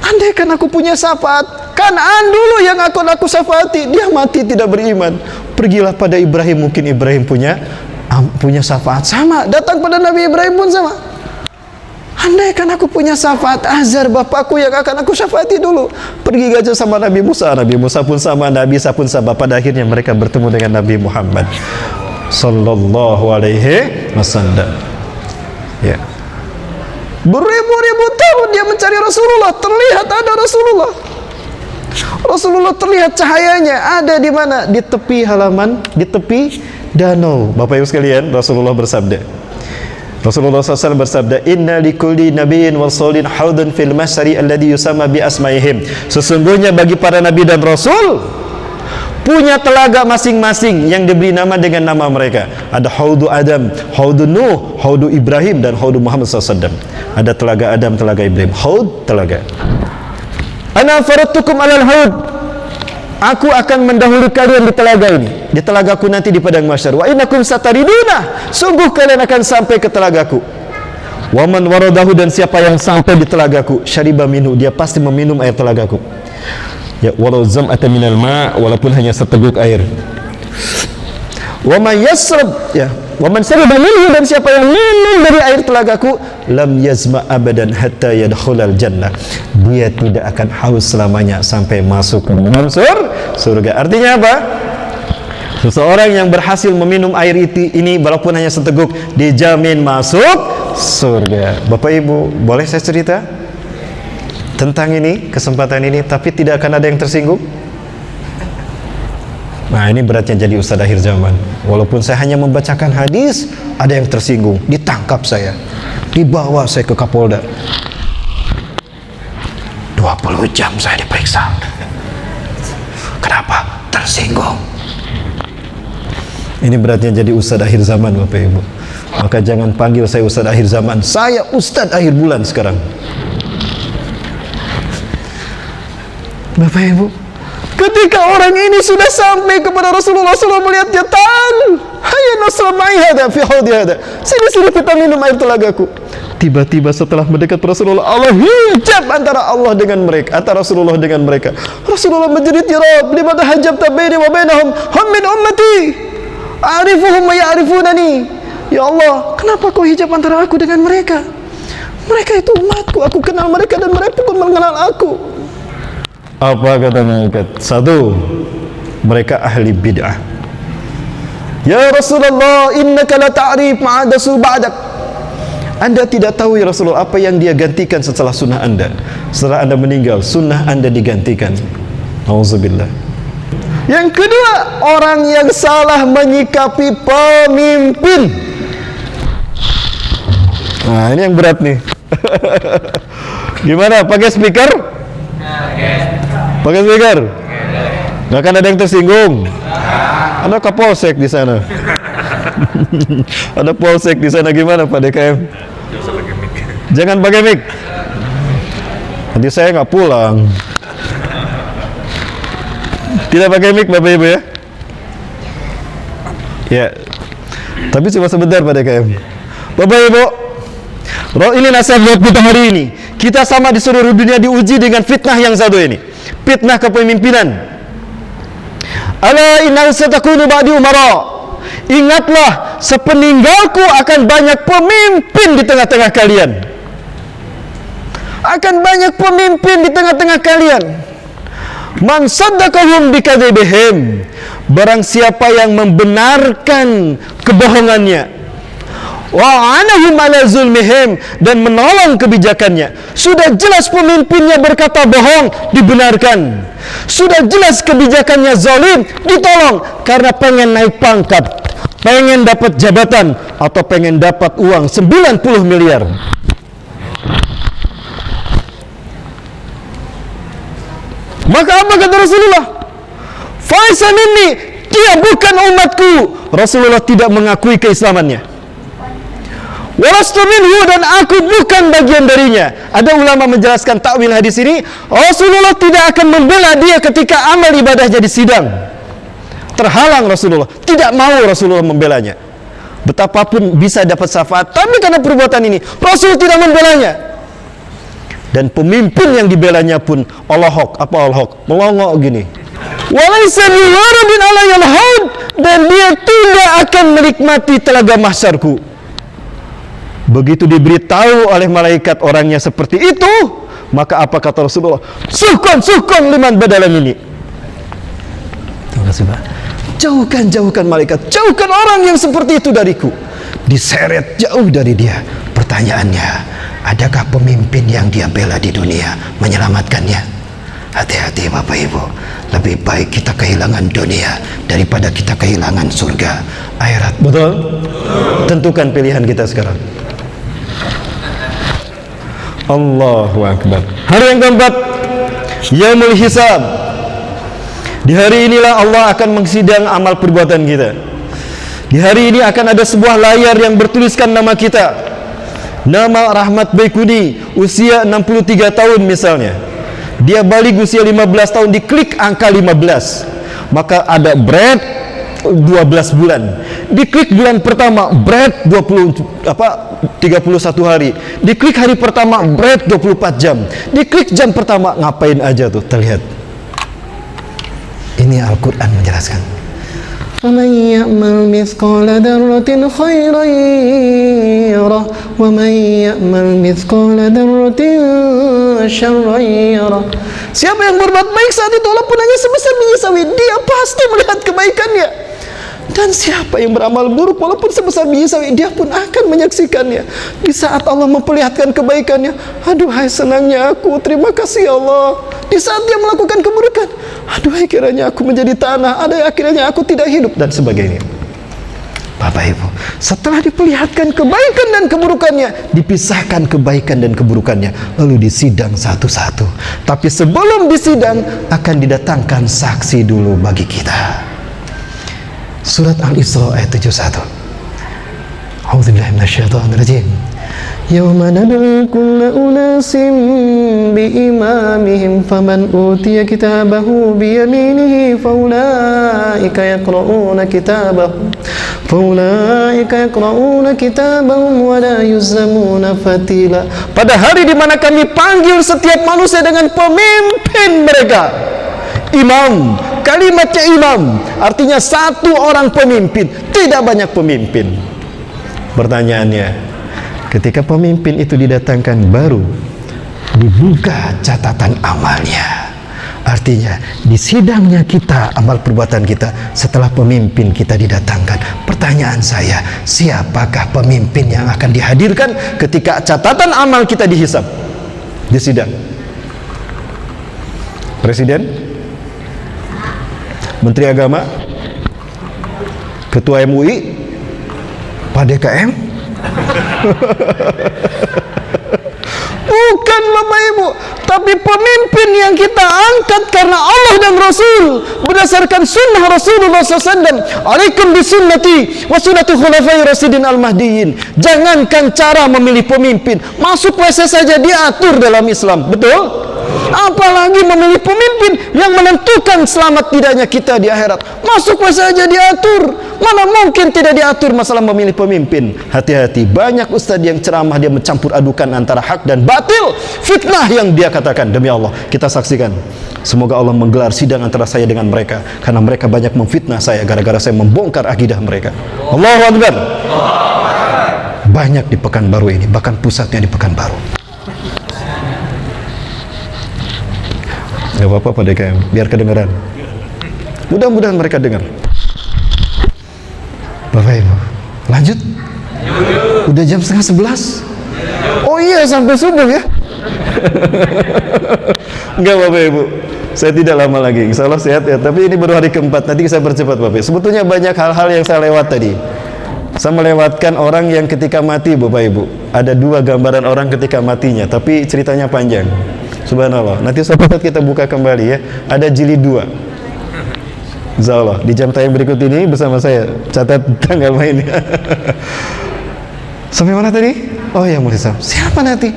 Andaikan aku punya syafaat, Kan'an dulu yang aku syafaati, dia mati tidak beriman. Pergilah pada Ibrahim, mungkin Ibrahim punya syafaat. Sama, datang pada Nabi Ibrahim pun sama. Andaikan aku punya syafaat, Azar bapakku yang akan aku syafaati dulu. Pergi gajah sama Nabi Musa. Nabi Musa pun sama, Nabi Isa pun sama. Pada akhirnya mereka bertemu dengan Nabi Muhammad sallallahu alaihi wasallam. Ya. Beribu-ribu tahun dia mencari Rasulullah, terlihat ada Rasulullah. Rasulullah terlihat cahayanya ada di mana? Di tepi halaman, di tepi danau. Bapak Ibu sekalian, Rasulullah bersabda. Rasulullah SAW bersabda, Inna likulli nabiyyin wa rasulin haudun fil masyari alladhi yusamma bi asmaihim. Sesungguhnya bagi para nabi dan rasul punya telaga masing-masing yang diberi nama dengan nama mereka. Ada haudu Adam, haudu Nuh, haudu Ibrahim, dan haudu Muhammad SAW. Ada telaga Adam, telaga Ibrahim. Haud, telaga. Ana faradtukum alal haud. Aku akan mendahului kalian di telaga ini, di telagaku nanti di padang mahsyar. Wa innakum satariduna, sungguh kalian akan sampai ke telagaku. Wa man waradahu, dan siapa yang sampai di telagaku, syariba minhu, dia pasti meminum air telagaku. Ya, walau zam'atan minal ma', walaupun hanya seteguk air. Wa man yasrab, ya, wa man syariba minhu, dan siapa yang minum dari air telagaku, lam yazma abadan hatta yadkhulal jannah, dia tidak akan haus selamanya sampai masuk ke dalam surga. Artinya apa? Seseorang yang berhasil meminum air ini walaupun hanya seteguk, dijamin masuk surga. Bapak Ibu, boleh saya cerita tentang ini, kesempatan ini, tapi tidak akan ada yang tersinggung? Nah, ini beratnya jadi ustadz akhir zaman. Walaupun saya hanya membacakan hadis, ada yang tersinggung, ditangkap saya, dibawa saya ke Kapolda. 20 jam saya diperiksa. Kenapa? Tersinggung. Ini beratnya jadi ustadz akhir zaman, Bapak Ibu. Maka jangan panggil saya ustadz akhir zaman, saya ustadz akhir bulan sekarang. Bapak Ibu, ketika orang ini sudah sampai kepada Rasulullah SAW, melihatnya, ta'al hayya nasra ma'i hada fi haudi hada, sini kita minum air telagaku. Tiba-tiba setelah mendekat Rasulullah, Allah hijab antara Allah dengan mereka, antara Rasulullah dengan mereka. Rasulullah menjerit, ya Rabb, limadha hajabta baini wa bainahum, hum min ummati, a'rifuhum wa ya'rifunani. Ya Allah, kenapa kau hijab antara aku dengan mereka? Mereka itu umatku, aku kenal mereka dan mereka pun mengenal aku. Apa kata malaikat? Satu, mereka ahli bid'ah. Ya Rasulullah, innaka la ta'rif ma'adasu ba'dak. Anda tidak tahu ya Rasulullah apa yang dia gantikan setelah sunnah Anda. Setelah Anda meninggal, sunnah Anda digantikan. Auzubillah. Yang kedua, orang yang salah menyikapi pemimpin. Nah, ini yang berat nih. Gimana? Pakai speaker? Pakai speaker? Nggak akan ada yang tersinggung. Ada kapolsek di sana. Ada polsek di sana, gimana Pak DKM? Jangan pakai mic. Nanti saya nggak pulang. Tidak pakai mic Bapak Ibu ya. Ya. Tapi cuma sebentar Pak DKM. Bapak Ibu, ini nasihat buat kita hari ini. Kita sama di seluruh dunia diuji dengan fitnah yang satu ini. Fitnah kepemimpinan. Ala inna satakunu ba'di umara. Ingatlah, sepeninggalku akan banyak pemimpin di tengah-tengah kalian. Akan banyak pemimpin di tengah-tengah kalian. Man saddaqahum bikadzibihim, barang siapa yang membenarkan kebohongannya, wa anahum ala zulmihim, dan menolong kebijakannya. Sudah jelas pemimpinnya berkata bohong, dibenarkan. Sudah jelas kebijakannya zalim, ditolong karena pengen naik pangkat, pengen dapat jabatan, atau pengen dapat uang 90 miliar. Maka apa kata Rasulullah? Faisa minni, dia bukan umatku. Rasulullah tidak mengakui keislamannya. Walastu minhu, dan aku bukan bagian darinya. Ada ulama menjelaskan takwil hadis ini, Rasulullah tidak akan membela dia ketika amal ibadahnya di sidang. Terhalang Rasulullah, tidak mau Rasulullah membelanya. Betapapun bisa dapat syafaat, tapi karena perbuatan ini Rasul tidak membelanya. Dan pemimpin yang dibelanya pun Allahok, apa Allahok? Melongok gini. Walaysa biwaradin alayal haud, dan dia tidak akan menikmati telaga mahsyarku. Begitu diberitahu oleh malaikat orangnya seperti itu, maka apa kata Rasulullah? Suhkon liman badalan ini. Terima kasih Pak. Jauhkan malaikat, jauhkan orang yang seperti itu dariku. Diseret jauh dari dia. Pertanyaannya, adakah pemimpin yang dia bela di dunia menyelamatkannya? Hati-hati Bapak Ibu, lebih baik kita kehilangan dunia daripada kita kehilangan surga akhirat. Betul? Tentukan pilihan kita sekarang. Allahu Akbar. Hari yang keempat, Yaumul Hisab. Di hari inilah Allah akan mengsidang amal perbuatan kita. Di hari ini akan ada sebuah layar yang bertuliskan nama kita. Nama Rahmat Baikuni, usia 63 tahun misalnya. Dia balik usia 15 tahun, diklik angka 15. Maka ada Brad 12 bulan. Diklik bulan pertama, Brad 31 hari. Diklik hari pertama, Brad 24 jam. Diklik jam pertama, ngapain aja tuh, terlihat. Ini Al-Quran menjelaskan. فَمَنْ يَأْمَلْ مِثْقَالَ ذَرَّةٍ خَيْرًا يَرَهُ وَمَنْ يَأْمَلْ مِثْقَالَ ذَرَّةٍ شَرًّا يَرَهُ. Siapa yang berbuat baik saat itu, walaupun hanya sebesar biji sawi, dia pasti melihat kebaikannya. Dan siapa yang beramal buruk, walaupun sebesar biji sawi, dia pun akan menyaksikannya. Di saat Allah memperlihatkan kebaikannya, aduhai senangnya aku, terima kasih Allah. Di saat dia melakukan keburukan, aduhai kiranya aku menjadi tanah, ada akhirnya aku tidak hidup, dan sebagainya. Bapak Ibu, setelah diperlihatkan kebaikan dan keburukannya, dipisahkan kebaikan dan keburukannya, lalu disidang satu-satu. Tapi sebelum disidang, akan didatangkan saksi dulu bagi kita. Surat Al-Isra ayat 71. A'udzubillahi minasyaitonirrajim. Yauma nad'u kulla unasin biimamihim faman utiya kitabahu biyaminihi faulaika yaqra'una kitabahum wa la yuzlamuna fatila. Pada hari di mana kami panggil setiap manusia dengan pemimpin mereka. Imam, kalimatnya imam artinya satu orang pemimpin, tidak banyak pemimpin. Pertanyaannya, ketika pemimpin itu didatangkan, baru dibuka catatan amalnya. Artinya di sidangnya kita, amal perbuatan kita setelah pemimpin kita didatangkan. Pertanyaan saya, siapakah pemimpin yang akan dihadirkan ketika catatan amal kita dihisab di sidang? Presiden? Menteri Agama, Ketua MUI, Pak DKM? Bukan Bapak Ibu, tapi pemimpin yang kita angkat karena Allah dan Rasul, berdasarkan sunnah Rasulullah SAW. Alaikum bisunnati wa sunnati khulafai rasyidin al-mahdiyyin. Jangankan cara memilih pemimpin, masuk WC saja diatur dalam Islam, betul? Apalagi memilih pemimpin yang menentukan selamat tidaknya kita di akhirat. Masuk saja diatur. Mana mungkin tidak diatur masalah memilih pemimpin. Hati-hati, banyak ustadz yang ceramah, dia mencampur adukan antara hak dan batil. Fitnah yang dia katakan, demi Allah. Kita saksikan. Semoga Allah menggelar sidang antara saya dengan mereka, karena mereka banyak memfitnah saya gara-gara saya membongkar akidah mereka. Allahu Akbar. Banyak di Pekanbaru ini, bahkan pusatnya di Pekanbaru. Gak apa-apa Pak DKM, biar kedengaran. Mudah-mudahan mereka dengar. Bapak Ibu, lanjut. Udah jam 10:30. Oh iya, sampai subuh ya. Enggak Bapak Ibu, saya tidak lama lagi, insya Allah sehat ya. Tapi ini baru hari keempat, nanti saya percepat Bapak Ibu. Sebetulnya banyak hal-hal yang saya lewat tadi. Saya melewatkan orang yang ketika mati Bapak Ibu. Ada dua gambaran orang ketika matinya, tapi ceritanya panjang. Subhanallah, nanti sahabat kita buka kembali ya. Ada jilid 2, insyaallah di jam tayang berikut ini bersama saya. Catat tanggal mainnya. Sampai mana tadi? Oh ya, mulia siapa nanti?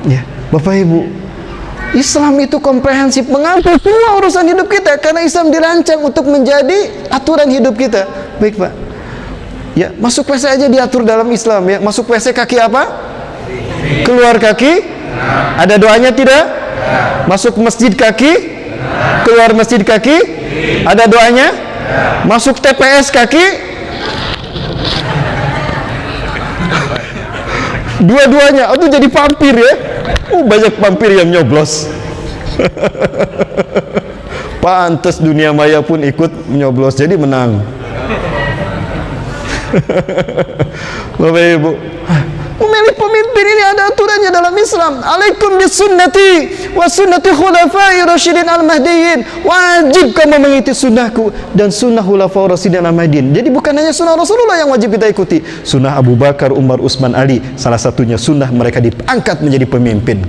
Ya, Bapak Ibu, Islam itu komprehensif, mengatur semua urusan hidup kita, karena Islam dirancang untuk menjadi aturan hidup kita. Baik Pak. Ya, masuk WC aja diatur dalam Islam ya. Masuk WC kaki apa? Keluar kaki? Ada doanya tidak? Masuk masjid kaki? Keluar masjid kaki? Ada doanya? Masuk TPS kaki? Dua-duanya. Itu jadi vampir ya. Banyak vampir yang nyoblos. Pantes dunia maya pun ikut nyoblos, jadi menang. Bapak Ibu, memilih pemimpin ini ada aturannya dalam Islam. Alaikum bisunnati wa sunnati khulafai rasyidin al-mahdiyyin. Wajib kamu mengikuti sunnahku dan sunnah khulafai rasyidin al-mahdiyyin. Jadi bukan hanya sunnah Rasulullah yang wajib kita ikuti, sunnah Abu Bakar, Umar, Utsman, Ali. Salah satunya sunnah mereka diangkat menjadi pemimpin.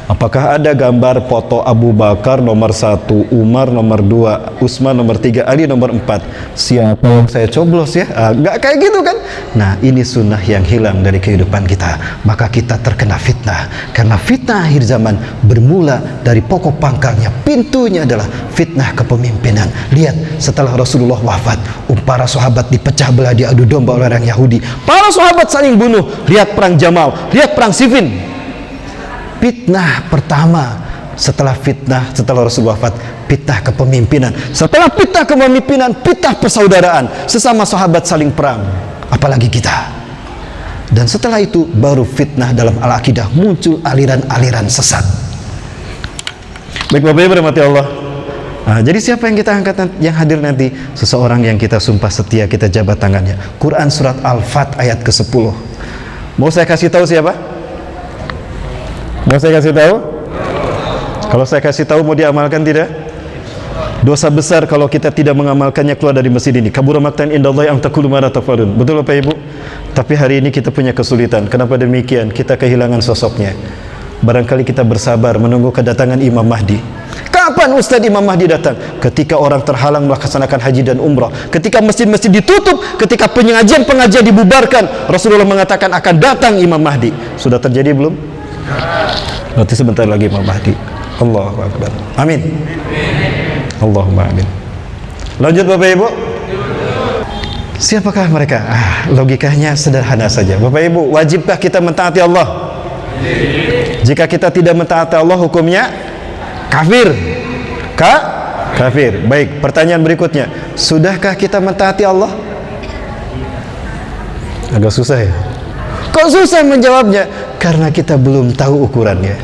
Apakah ada gambar foto Abu Bakar nomor 1, Umar nomor 2, Utsman nomor 3, Ali nomor 4? Siapa yang saya coblos ya? Nggak kayak gitu kan? Nah, ini sunnah yang hilang dari kehidupan kita. Maka kita terkena fitnah. Karena fitnah akhir zaman bermula dari pokok pangkalnya. Pintunya adalah fitnah kepemimpinan. Lihat, setelah Rasulullah wafat, para sahabat dipecah belah, diadu domba oleh orang Yahudi. Para sahabat saling bunuh. Lihat perang Jamal, lihat perang Siffin. Fitnah pertama setelah Rasul wafat, fitnah kepemimpinan. Setelah fitnah kepemimpinan, fitnah persaudaraan, sesama sahabat saling perang, apalagi kita. Dan setelah itu baru fitnah dalam al-aqidah, muncul aliran-aliran sesat. Baik Bapak Ibu rahmati Allah. Nah, jadi siapa yang kita angkat yang hadir nanti? Seseorang yang kita sumpah setia, kita jabat tangannya. Quran surat Al-Fat ayat ke-10. Mau saya kasih tahu siapa? Mau saya kasih tahu? Kalau saya kasih tahu, mau diamalkan tidak? Dosa besar kalau kita tidak mengamalkannya keluar dari masjid ini. Kabura maqtan indallahi an taqulu ma la taf'alun. Betul Bapak Ibu? Tapi hari ini kita punya kesulitan. Kenapa demikian? Kita kehilangan sosoknya. Barangkali kita bersabar menunggu kedatangan Imam Mahdi. Kapan Ustadz Imam Mahdi datang? Ketika orang terhalang melaksanakan haji dan umrah, ketika masjid-masjid ditutup, ketika pengajian-pengajian dibubarkan. Rasulullah mengatakan akan datang Imam Mahdi. Sudah terjadi belum? Nanti sebentar lagi Imam Mahdi. Allahu Akbar. Amin. Allahumma amin. Lanjut Bapak Ibu. Siapakah mereka? Logikanya sederhana saja. Bapak Ibu, wajibkah kita mentaati Allah? Jika kita tidak mentaati Allah, hukumnya kafir. Kafir. Baik, pertanyaan berikutnya, sudahkah kita mentaati Allah? Agak susah ya. Kok susah menjawabnya? Karena kita belum tahu ukurannya.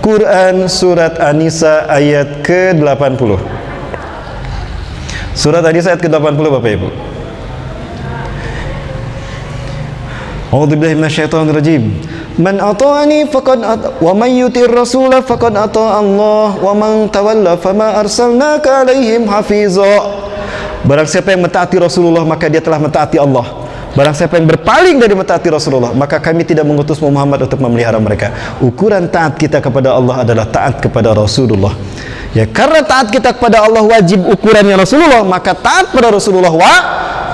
Quran surat An-Nisa ayat ke-80. Surat An-Nisa ayat ke-80 Bapak Ibu. A'udzubillahi minasyaitonir rajim. Man ata'ani faqad wa man yuti'ir rasula faqad ata'a Allah wa man tawalla fama arsalnaka 'alaihim hafiza. Barang siapa yang mentaati Rasulullah maka dia telah mentaati Allah. Barang siapa yang berpaling dari mentaati Rasulullah, maka kami tidak mengutus Muhammad untuk memelihara mereka. Ukuran taat kita kepada Allah adalah taat kepada Rasulullah. Ya, karena taat kita kepada Allah wajib ukurannya Rasulullah, maka taat pada Rasulullah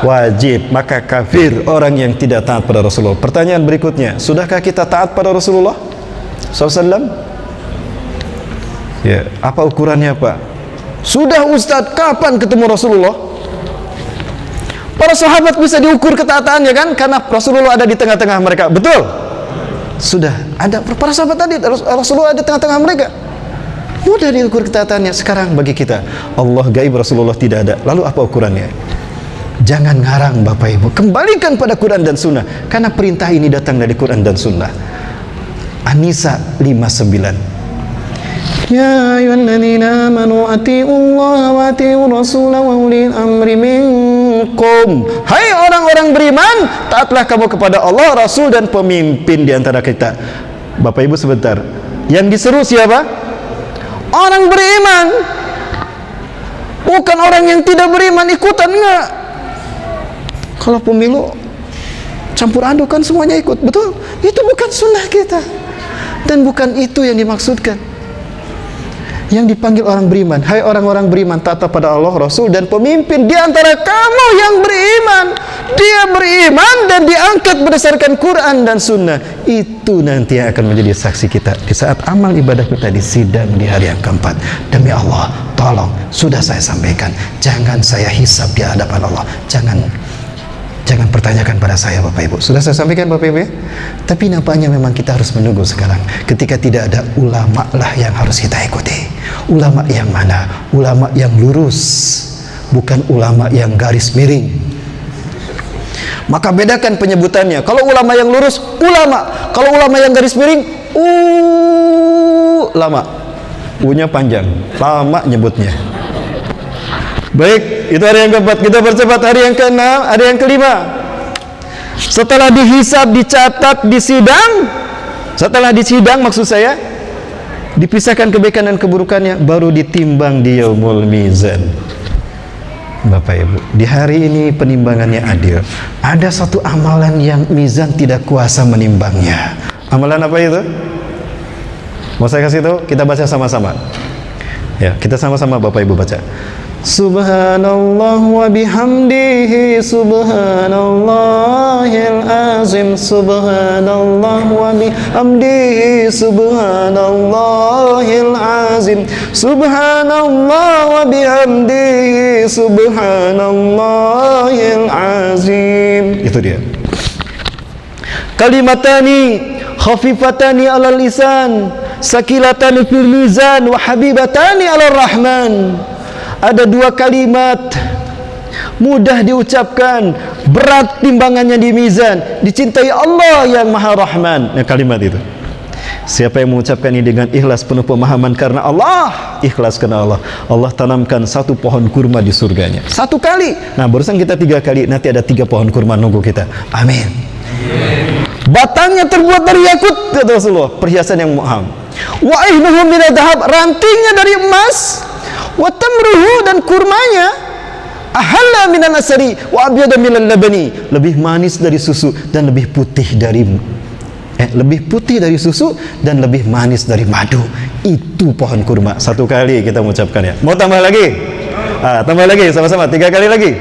wajib. Maka kafir orang yang tidak taat pada Rasulullah. Pertanyaan berikutnya, sudahkah kita taat pada Rasulullah SAW? Ya, apa ukurannya Pak? Sudah Ustadz, kapan ketemu Rasulullah? Para sahabat bisa diukur ketaatannya kan? Karena Rasulullah ada di tengah-tengah mereka. Betul? Sudah ada para sahabat tadi, Rasulullah ada di tengah-tengah mereka. Mudah diukur ketaatannya. Sekarang bagi kita, Allah gaib, Rasulullah tidak ada. Lalu apa ukurannya? Jangan ngarang Bapak Ibu. Kembalikan pada Quran dan Sunnah. Karena perintah ini datang dari Quran dan Sunnah. An-Nisa 59. Ya ayyuhalladzina amanu atiiullaha wa atiiur rasulahu wa ulil amri minkum. Hai orang-orang beriman, taatlah kamu kepada Allah, Rasul dan pemimpin di antara kita. Bapak Ibu sebentar. Yang diseru siapa? Orang beriman. Bukan orang yang tidak beriman ikutan, enggak. Kalau pemilu campur aduk kan semuanya ikut, betul? Itu bukan sunnah kita. Dan bukan itu yang dimaksudkan. Yang dipanggil orang beriman, hai orang-orang beriman, taat pada Allah, Rasul dan pemimpin di antara kamu yang beriman. Dia beriman dan diangkat berdasarkan Quran dan Sunnah. Itu nanti yang akan menjadi saksi kita di saat amal ibadah kita di sidang di hari yang keempat. Demi Allah, tolong, sudah saya sampaikan, jangan saya hisab di hadapan Allah. Jangan pertanyakan pada saya Bapak Ibu. Sudah saya sampaikan Bapak Ibu ya. Tapi nampaknya memang kita harus menunggu sekarang. Ketika tidak ada ulama lah yang harus kita ikuti. Ulama yang mana? Ulama yang lurus, bukan ulama yang garis miring. Maka bedakan penyebutannya. Kalau ulama yang lurus, ulama. Kalau ulama yang garis miring, lama. U-nya panjang, lama nyebutnya. Baik, itu hari yang keempat. Kita percepat hari yang keenam, hari yang kelima. Setelah dihisab, dicatat, disidang. Setelah disidang maksud saya, dipisahkan kebaikan dan keburukannya, baru ditimbang di yaumul mizan. Bapak Ibu, di hari ini penimbangannya adil. Ada satu amalan yang mizan tidak kuasa menimbangnya. Amalan apa itu? Mau saya kasih tahu? Kita baca sama-sama. Ya, kita sama-sama Bapak Ibu baca. Subhanallah wa bihamdihi subhanallahil azim, subhanallah wa bihamdihi subhanallahil azim, subhanallah wa bihamdihi subhanallahil azim. Itu dia. Kalimatani khafifatani alal lisan, sakilatani fil mizan, wa habibatani alal rahman. Ada dua kalimat mudah diucapkan, berat timbangannya di mizan, dicintai Allah yang Maha Rahman. Nah, kalimat itu. Siapa yang mengucapkan ini dengan ikhlas, penuh pemahaman karena Allah, ikhlas karena Allah, Allah tanamkan satu pohon kurma di surganya. Satu kali. Nah, barusan kita 3 kali, nanti ada 3 pohon kurma nunggu kita. Amin. Batangnya terbuat dari yakut, kata Rasulullah, perhiasan yang muham. Wa ihnuhu min adhab, rantingnya dari emas. Wa tamruhu, dan kurmanya ahalla minan asari wa abyada minal labani, lebih manis dari susu dan lebih putih dari susu dan lebih manis dari madu. Itu pohon kurma. Satu kali kita mengucapkan ya. Mau tambah lagi? Tambah lagi sama-sama 3 kali lagi.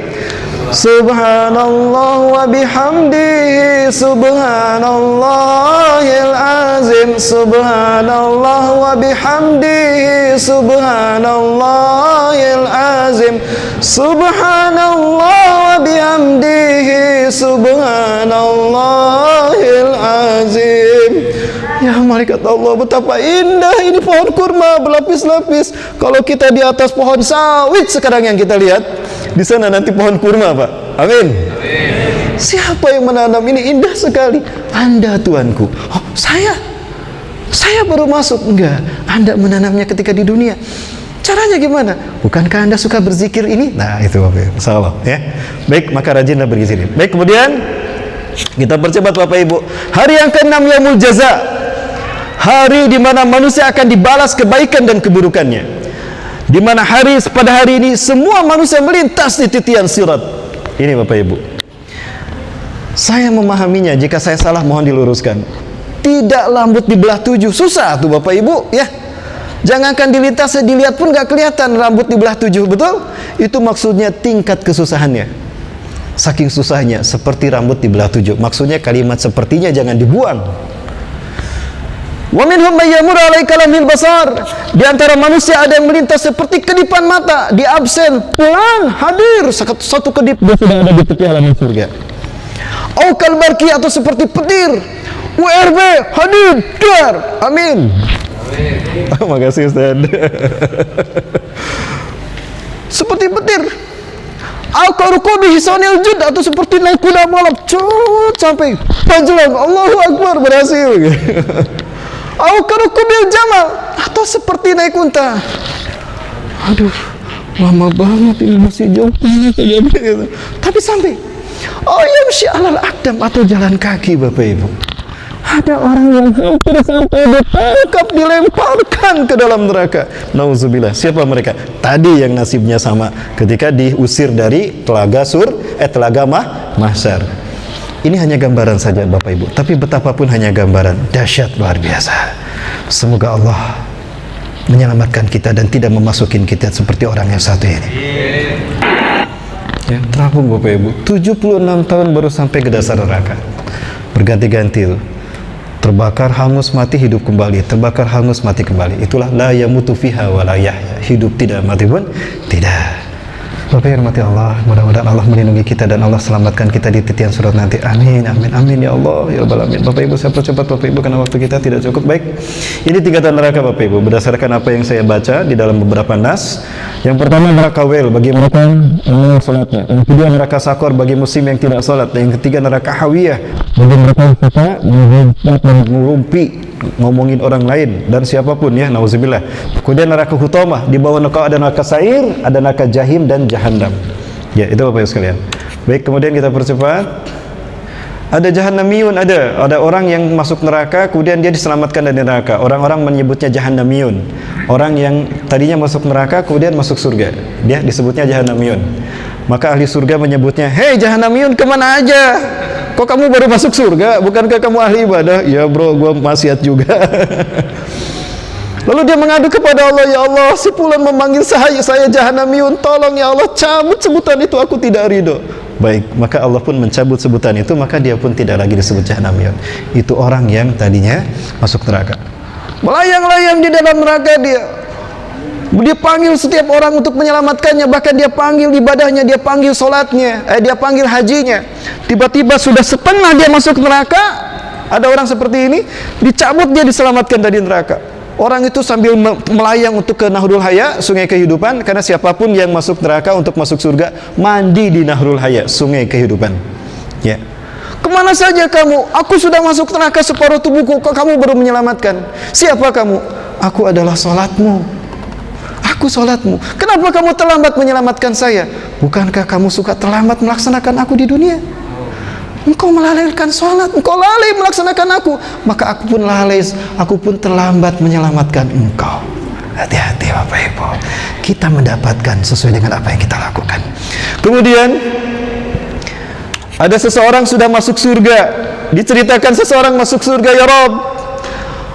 Subhanallah wa bihamdihi subhanallahil azim, subhanallah wa bihamdihi subhanallahil azim, subhanallah wa bihamdihi subhanallahil azim. Ya malaikat Allah, betapa indah ini pohon kurma berlapis-lapis. Kalau kita di atas pohon sawit sekarang yang kita lihat, di sana nanti pohon kurma, Pak. Amin. Siapa yang menanam ini? Indah sekali. Anda, Tuanku. Oh, saya baru masuk. Enggak, Anda menanamnya ketika di dunia. Caranya gimana? Bukankah Anda suka berzikir ini? Nah, itu Bapak, insyaallah ya. Baik, maka rajinlah berzikir. Baik, kemudian kita percepat Bapak Ibu. Hari yang ke-6 Yaumul Jaza. Hari di mana manusia akan dibalas kebaikan dan keburukannya. Di mana pada hari ini semua manusia melintas di titian sirat. Ini Bapak Ibu, saya memahaminya, jika saya salah mohon diluruskan. Tidak rambut dibelah 7, susah tuh Bapak Ibu ya. Jangankan dilintas, dilihat pun gak kelihatan rambut dibelah 7, betul? Itu maksudnya tingkat kesusahannya. Saking susahnya, seperti rambut dibelah 7. Maksudnya kalimat sepertinya jangan dibuang. Wa minhum may yamur alaika lamil basar. Di antara manusia ada yang melintas seperti kedipan mata, di absen, pulang, hadir satu kedip dia sudah ada di tepi halaman surga. Au kalbarki, atau seperti petir, URB hadir, dar. Amin. Makasih Ustaz. Seperti petir. Au karukubi hisanil jud, atau seperti naik kuda malam, sampai panjelang, Allahu Akbar, berhasil. Au karukubil jamal, atau seperti naik unta. Aduh, lama banget ini, masih jauh saja. Tapi sampai. Oh yamshi alal aqdam, atau jalan kaki Bapak Ibu. Ada orang yang hampir sampai ditangkap, dilemparkan ke dalam neraka. Nauzubillah. Siapa mereka? Tadi yang nasibnya sama ketika diusir dari telaga mahsyar. Ini hanya gambaran saja Bapak Ibu, tapi betapapun hanya gambaran, dahsyat luar biasa. Semoga Allah menyelamatkan kita dan tidak memasukin kita seperti orang yang satu ini. Ya, terapung Bapak Ibu, 76 tahun baru sampai ke dasar neraka. Berganti-ganti itu. Terbakar, hangus, mati, hidup kembali. Terbakar, hangus, mati kembali. Itulah la yamutu fiha wa la yahya. Hidup tidak, mati pun tidak. Bapak yang rahmati Allah, mudah-mudahan Allah melindungi kita dan Allah selamatkan kita di titian surat nanti. Amin, amin, amin ya Allah, ya Rabbal alamin. Bapak Ibu, saya percepat Bapak Ibu karena waktu kita tidak cukup. Baik, ini tingkatan neraka Bapak Ibu berdasarkan apa yang saya baca di dalam beberapa nas. Yang pertama neraka wel bagi mereka yang salatnya. Yang kedua neraka sakor bagi muslim yang tidak salat. Yang ketiga neraka hawiyah bagi mereka yang suka mengumpi, ngomongin orang lain dan siapapun ya, nauzubillah. Kemudian neraka hutamah, di bawah neraka ada neraka sair, ada neraka jahim dan jahannam. Ya, itu Bapak Ibu sekalian. Baik, kemudian kita percepat. Ada jahannamiyun, ada orang yang masuk neraka kemudian dia diselamatkan dari neraka. Orang-orang menyebutnya jahannamiyun. Orang yang tadinya masuk neraka kemudian masuk surga, dia disebutnya jahannamiyun. Maka ahli surga menyebutnya, "Hei jahannamiyun, kemana aja? Kok kamu baru masuk surga? Bukankah kamu ahli ibadah?" "Ya bro, gua maksiat juga." Lalu dia mengadu kepada Allah, ya Allah, si fulan memanggil saya jahanamiyun, tolong ya Allah cabut sebutan itu, aku tidak ridho. Baik, maka Allah pun mencabut sebutan itu, maka dia pun tidak lagi disebut jahanamiyun. Itu orang yang tadinya masuk neraka, melayang-layang di dalam neraka. Dia panggil setiap orang untuk menyelamatkannya, bahkan dia panggil ibadahnya, dia panggil solatnya, dia panggil hajinya. Tiba-tiba sudah setengah dia masuk neraka, ada orang seperti ini, dicabut, dia diselamatkan dari neraka. Orang itu sambil melayang untuk ke Nahrul Haya, sungai kehidupan, karena siapapun yang masuk neraka untuk masuk surga, mandi di Nahrul Haya, sungai kehidupan. Ya. Kemana saja kamu? Aku sudah masuk neraka separuh tubuhku, kok kamu baru menyelamatkan? Siapa kamu? Aku adalah salatmu. Aku salatmu. Kenapa kamu terlambat menyelamatkan saya? Bukankah kamu suka terlambat melaksanakan aku di dunia? Engkau melalaikan salat, engkau lalai melaksanakan aku, maka aku pun lalai, aku pun terlambat menyelamatkan engkau. Hati-hati Bapak Ibu, kita mendapatkan sesuai dengan apa yang kita lakukan. Kemudian ada seseorang sudah masuk surga, diceritakan seseorang masuk surga, ya Rob,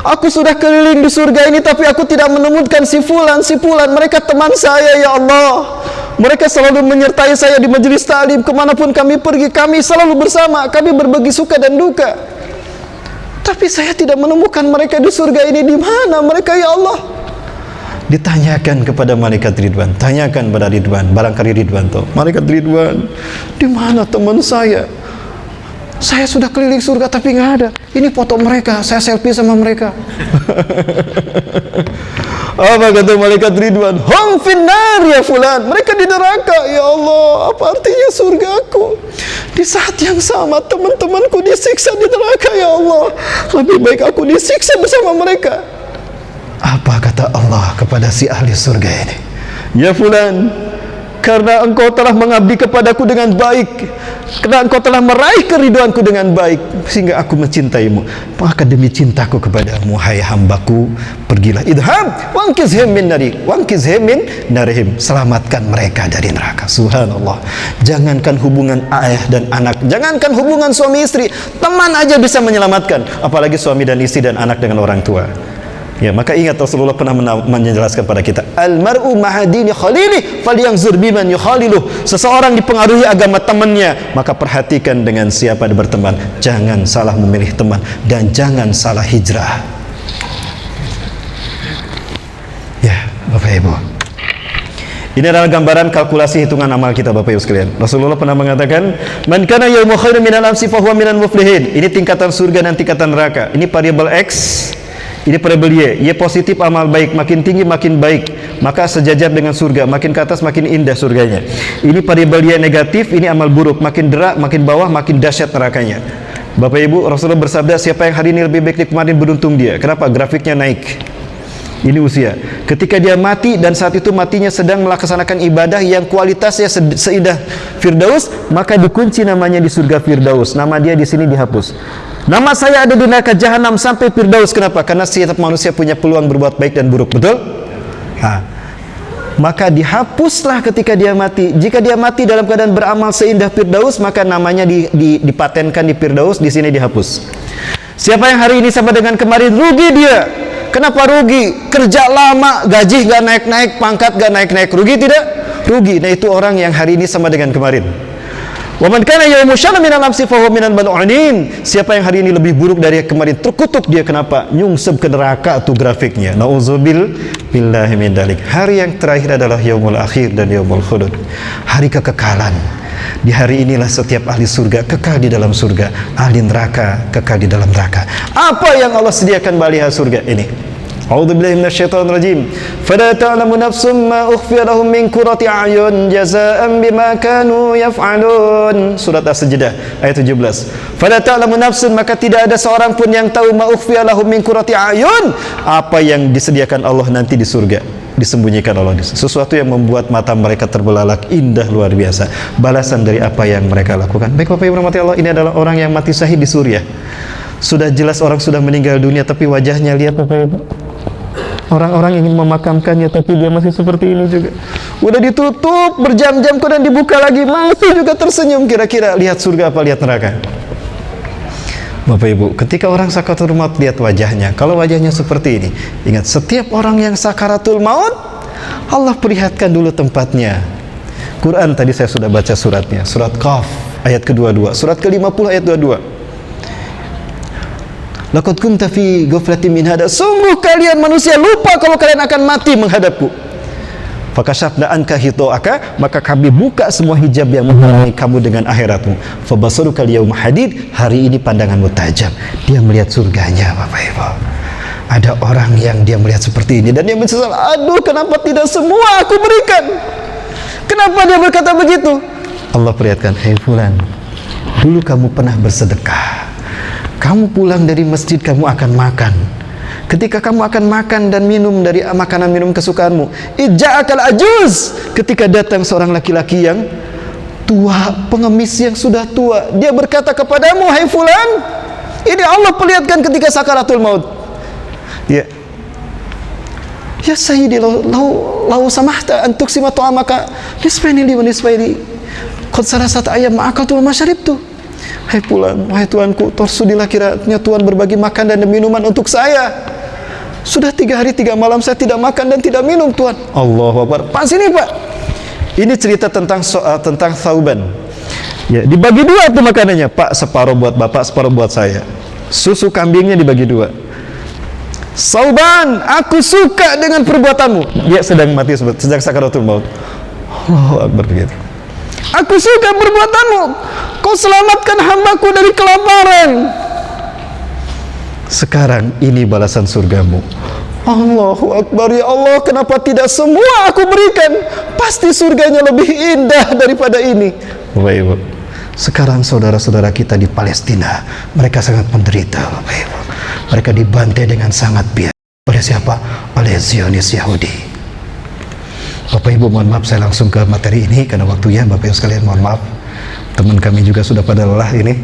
aku sudah keliling di surga ini, tapi aku tidak menemukan si fulan, mereka teman saya, ya Allah. Mereka selalu menyertai saya di majelis ta'lim, kemanapun kami pergi, kami selalu bersama, kami berbagi suka dan duka. Tapi saya tidak menemukan mereka di surga ini. Di mana mereka, ya Allah? Ditanyakan kepada malaikat Ridwan, tanyakan pada Ridwan, barangkali Ridwan tahu. Malaikat Ridwan, di mana teman saya? Saya sudah keliling surga tapi nggak ada. Ini foto mereka, saya selfie sama mereka. Apa kata malaikat Ridwan? Hum finnar ya fulan. Mereka di neraka, ya Allah. Apa artinya surgaku? Di saat yang sama teman-temanku disiksa di neraka, ya Allah. Lebih baik aku disiksa bersama mereka. Apa kata Allah kepada si ahli surga ini? Ya fulan, karena engkau telah mengabdi kepadaku dengan baik, karena engkau telah meraih keriduanku dengan baik, sehingga aku mencintaimu, maka demi cintaku kepadamu, hai hambaku, pergilah, idham wankizhim min nari, wankizhim min narihim, selamatkan mereka dari neraka. Subhanallah. Jangankan hubungan ayah dan anak, jangankan hubungan suami istri, teman aja bisa menyelamatkan, apalagi suami dan istri dan anak dengan orang tua. Ya, maka ingat Rasulullah pernah menjelaskan pada kita, al-mar'u mahadini khalili falyanzur biman yukhaliluh. Seseorang dipengaruhi agama temannya, maka perhatikan dengan siapa dia berteman. Jangan salah memilih teman dan jangan salah hijrah. Ya, Bapak Ibu, ini adalah gambaran kalkulasi hitungan amal kita, Bapak Ibu sekalian. Rasulullah pernah mengatakan, man kana yawmu khairin minal amsi fa huwa minal muflihin. Ini tingkatan surga dan tingkatan neraka. Ini variabel X, ini variabel Y. Y positif, amal baik, makin tinggi makin baik, maka sejajar dengan surga, makin ke atas makin indah surganya. Ini variabel Y negatif, ini amal buruk, makin derak, makin bawah, makin dahsyat nerakanya. Bapak Ibu, Rasulullah bersabda, siapa yang hari ini lebih baik dari kemarin, beruntung dia. Kenapa? Grafiknya naik. Ini usia. Ketika dia mati dan saat itu matinya sedang melaksanakan ibadah yang kualitasnya seindah Firdaus, maka dikunci namanya di surga Firdaus. Nama dia di sini dihapus. Nama saya ada di neraka Jahanam sampai Firdaus. Kenapa? Karena setiap manusia punya peluang berbuat baik dan buruk, betul? Maka dihapuslah ketika dia mati. Jika dia mati dalam keadaan beramal seindah Firdaus, maka namanya dipatenkan di Firdaus, di sini dihapus. Siapa yang hari ini sama dengan kemarin, rugi dia. Kenapa rugi? Kerja lama, gaji gak naik-naik, pangkat gak naik-naik. Rugi tidak? Rugi. Nah, itu orang yang hari ini sama dengan kemarin. Wa man kana yawmu syarra minal amsi fa huwa minal mal'unin. Siapa yang hari ini lebih buruk dari kemarin, terkutuk dia. Kenapa? Nyungsep ke neraka tuh grafiknya. Nauzubillahi min dalik. Hari yang terakhir adalah yaumul akhir dan yaumul khulud. Hari kekekalan. Di hari inilah setiap ahli surga kekal di dalam surga, ahli neraka kekal di dalam neraka. Apa yang Allah sediakan bagi ahli surga ini? A'udzubillahi minasyaitonir rajim. Fala ta'lamu nafsum ma ukhfiya lahum min qurrati a'yun jazaa'an bima kanu yaf'alun. Surat As-Sajdah ayat 17. Fala ta'lamu nafsun, maka tidak ada seorang pun yang tahu ma ukhfiya lahum min qurrati a'yun, apa yang disediakan Allah nanti di surga, disembunyikan Allah di sesuatu yang membuat mata mereka terbelalak, indah luar biasa, balasan dari apa yang mereka lakukan. Baik Bapak Ibu rahmati Allah, ini adalah orang yang mati syahid di Suriah. Sudah jelas orang sudah meninggal dunia, tapi wajahnya lihat Bapak Ibu. Orang-orang ingin memakamkannya, tapi dia masih seperti ini juga. Udah ditutup berjam-jam, kemudian dibuka lagi, masih juga tersenyum. Kira-kira lihat surga apa lihat neraka? Bapak Ibu, ketika orang sakaratul maut lihat wajahnya, kalau wajahnya seperti ini, ingat setiap orang yang sakaratul maut, Allah perlihatkan dulu tempatnya. Quran tadi saya sudah baca suratnya, surat Qaf ayat ke-22, surat ke-50 ayat 22. Laqad kunta fi ghaflatin min hada. Sungguh kalian manusia lupa kalau kalian akan mati menghadapku. Fakashafna anka hita'aka, maka kami buka semua hijab yang menghalangi kamu dengan akhiratmu. Fabasaruka al-yawma hadid, hari ini pandanganmu tajam. Dia melihat surganya, Bapak Ibu. Ada orang yang dia melihat seperti ini dan dia menyesal, aduh kenapa tidak semua aku berikan? Kenapa dia berkata begitu? Allah perlihatkan, hei fulan, dulu kamu pernah bersedekah. Kamu pulang dari masjid, kamu akan makan. Ketika kamu akan makan dan minum dari makanan minum kesukaanmu, ija'akal ajuz, ketika datang seorang laki-laki yang tua, pengemis yang sudah tua, dia berkata kepadamu, hai fulan, ini Allah perlihatkan ketika sakaratul maut. Ya, ya sayyidi, lau samahta antuk sima tu'amaka nisfaini li wa nisfaini qad salasat ayam ma'akaltu wa masyaribtu. Hai fulan, wahai Tuanku, tersudilah kiranya Tuhan berbagi makan dan minuman untuk saya. Sudah 3 hari 3 malam saya tidak makan dan tidak minum, Tuhan. Allahu Akbar. Pak sini, Pak. Ini cerita tentang tentang Thauban. Ya, dibagi 2 tuh makanannya, Pak, separuh buat Bapak, separuh buat saya. Susu kambingnya dibagi 2. Thauban, aku suka dengan perbuatanmu. Dia sedang mati, sedang sakaratul maut. Allahu Akbar begitu. Aku suka perbuatanmu. Kau selamatkan hambaku dari kelaparan. Sekarang ini balasan surgamu. Allahu Akbar, ya Allah, kenapa tidak semua aku berikan? Pasti surganya lebih indah daripada ini. Bapak Ibu, sekarang saudara-saudara kita di Palestina, mereka sangat menderita, Bapak Ibu. Mereka dibantai dengan sangat bias. Oleh siapa? Oleh Zionis Yahudi. Bapak Ibu, mohon maaf saya langsung ke materi ini karena waktunya. Bapak Ibu sekalian, mohon maaf. Teman kami juga sudah pada lelah ini.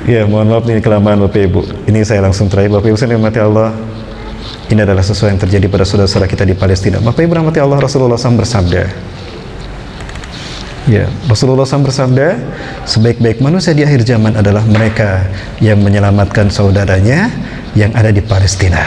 Ya, mohon maaf ini kelamaan Bapak Ibu. Ini saya langsung terakhir. Bapak Ibu sekalian rahmati Allah, ini adalah sesuatu yang terjadi pada saudara-saudara kita di Palestina. Bapak Ibu rahmati Allah, Rasulullah SAW bersabda. Ya, Rasulullah SAW bersabda, sebaik-baik manusia di akhir zaman adalah mereka yang menyelamatkan saudaranya yang ada di Palestina.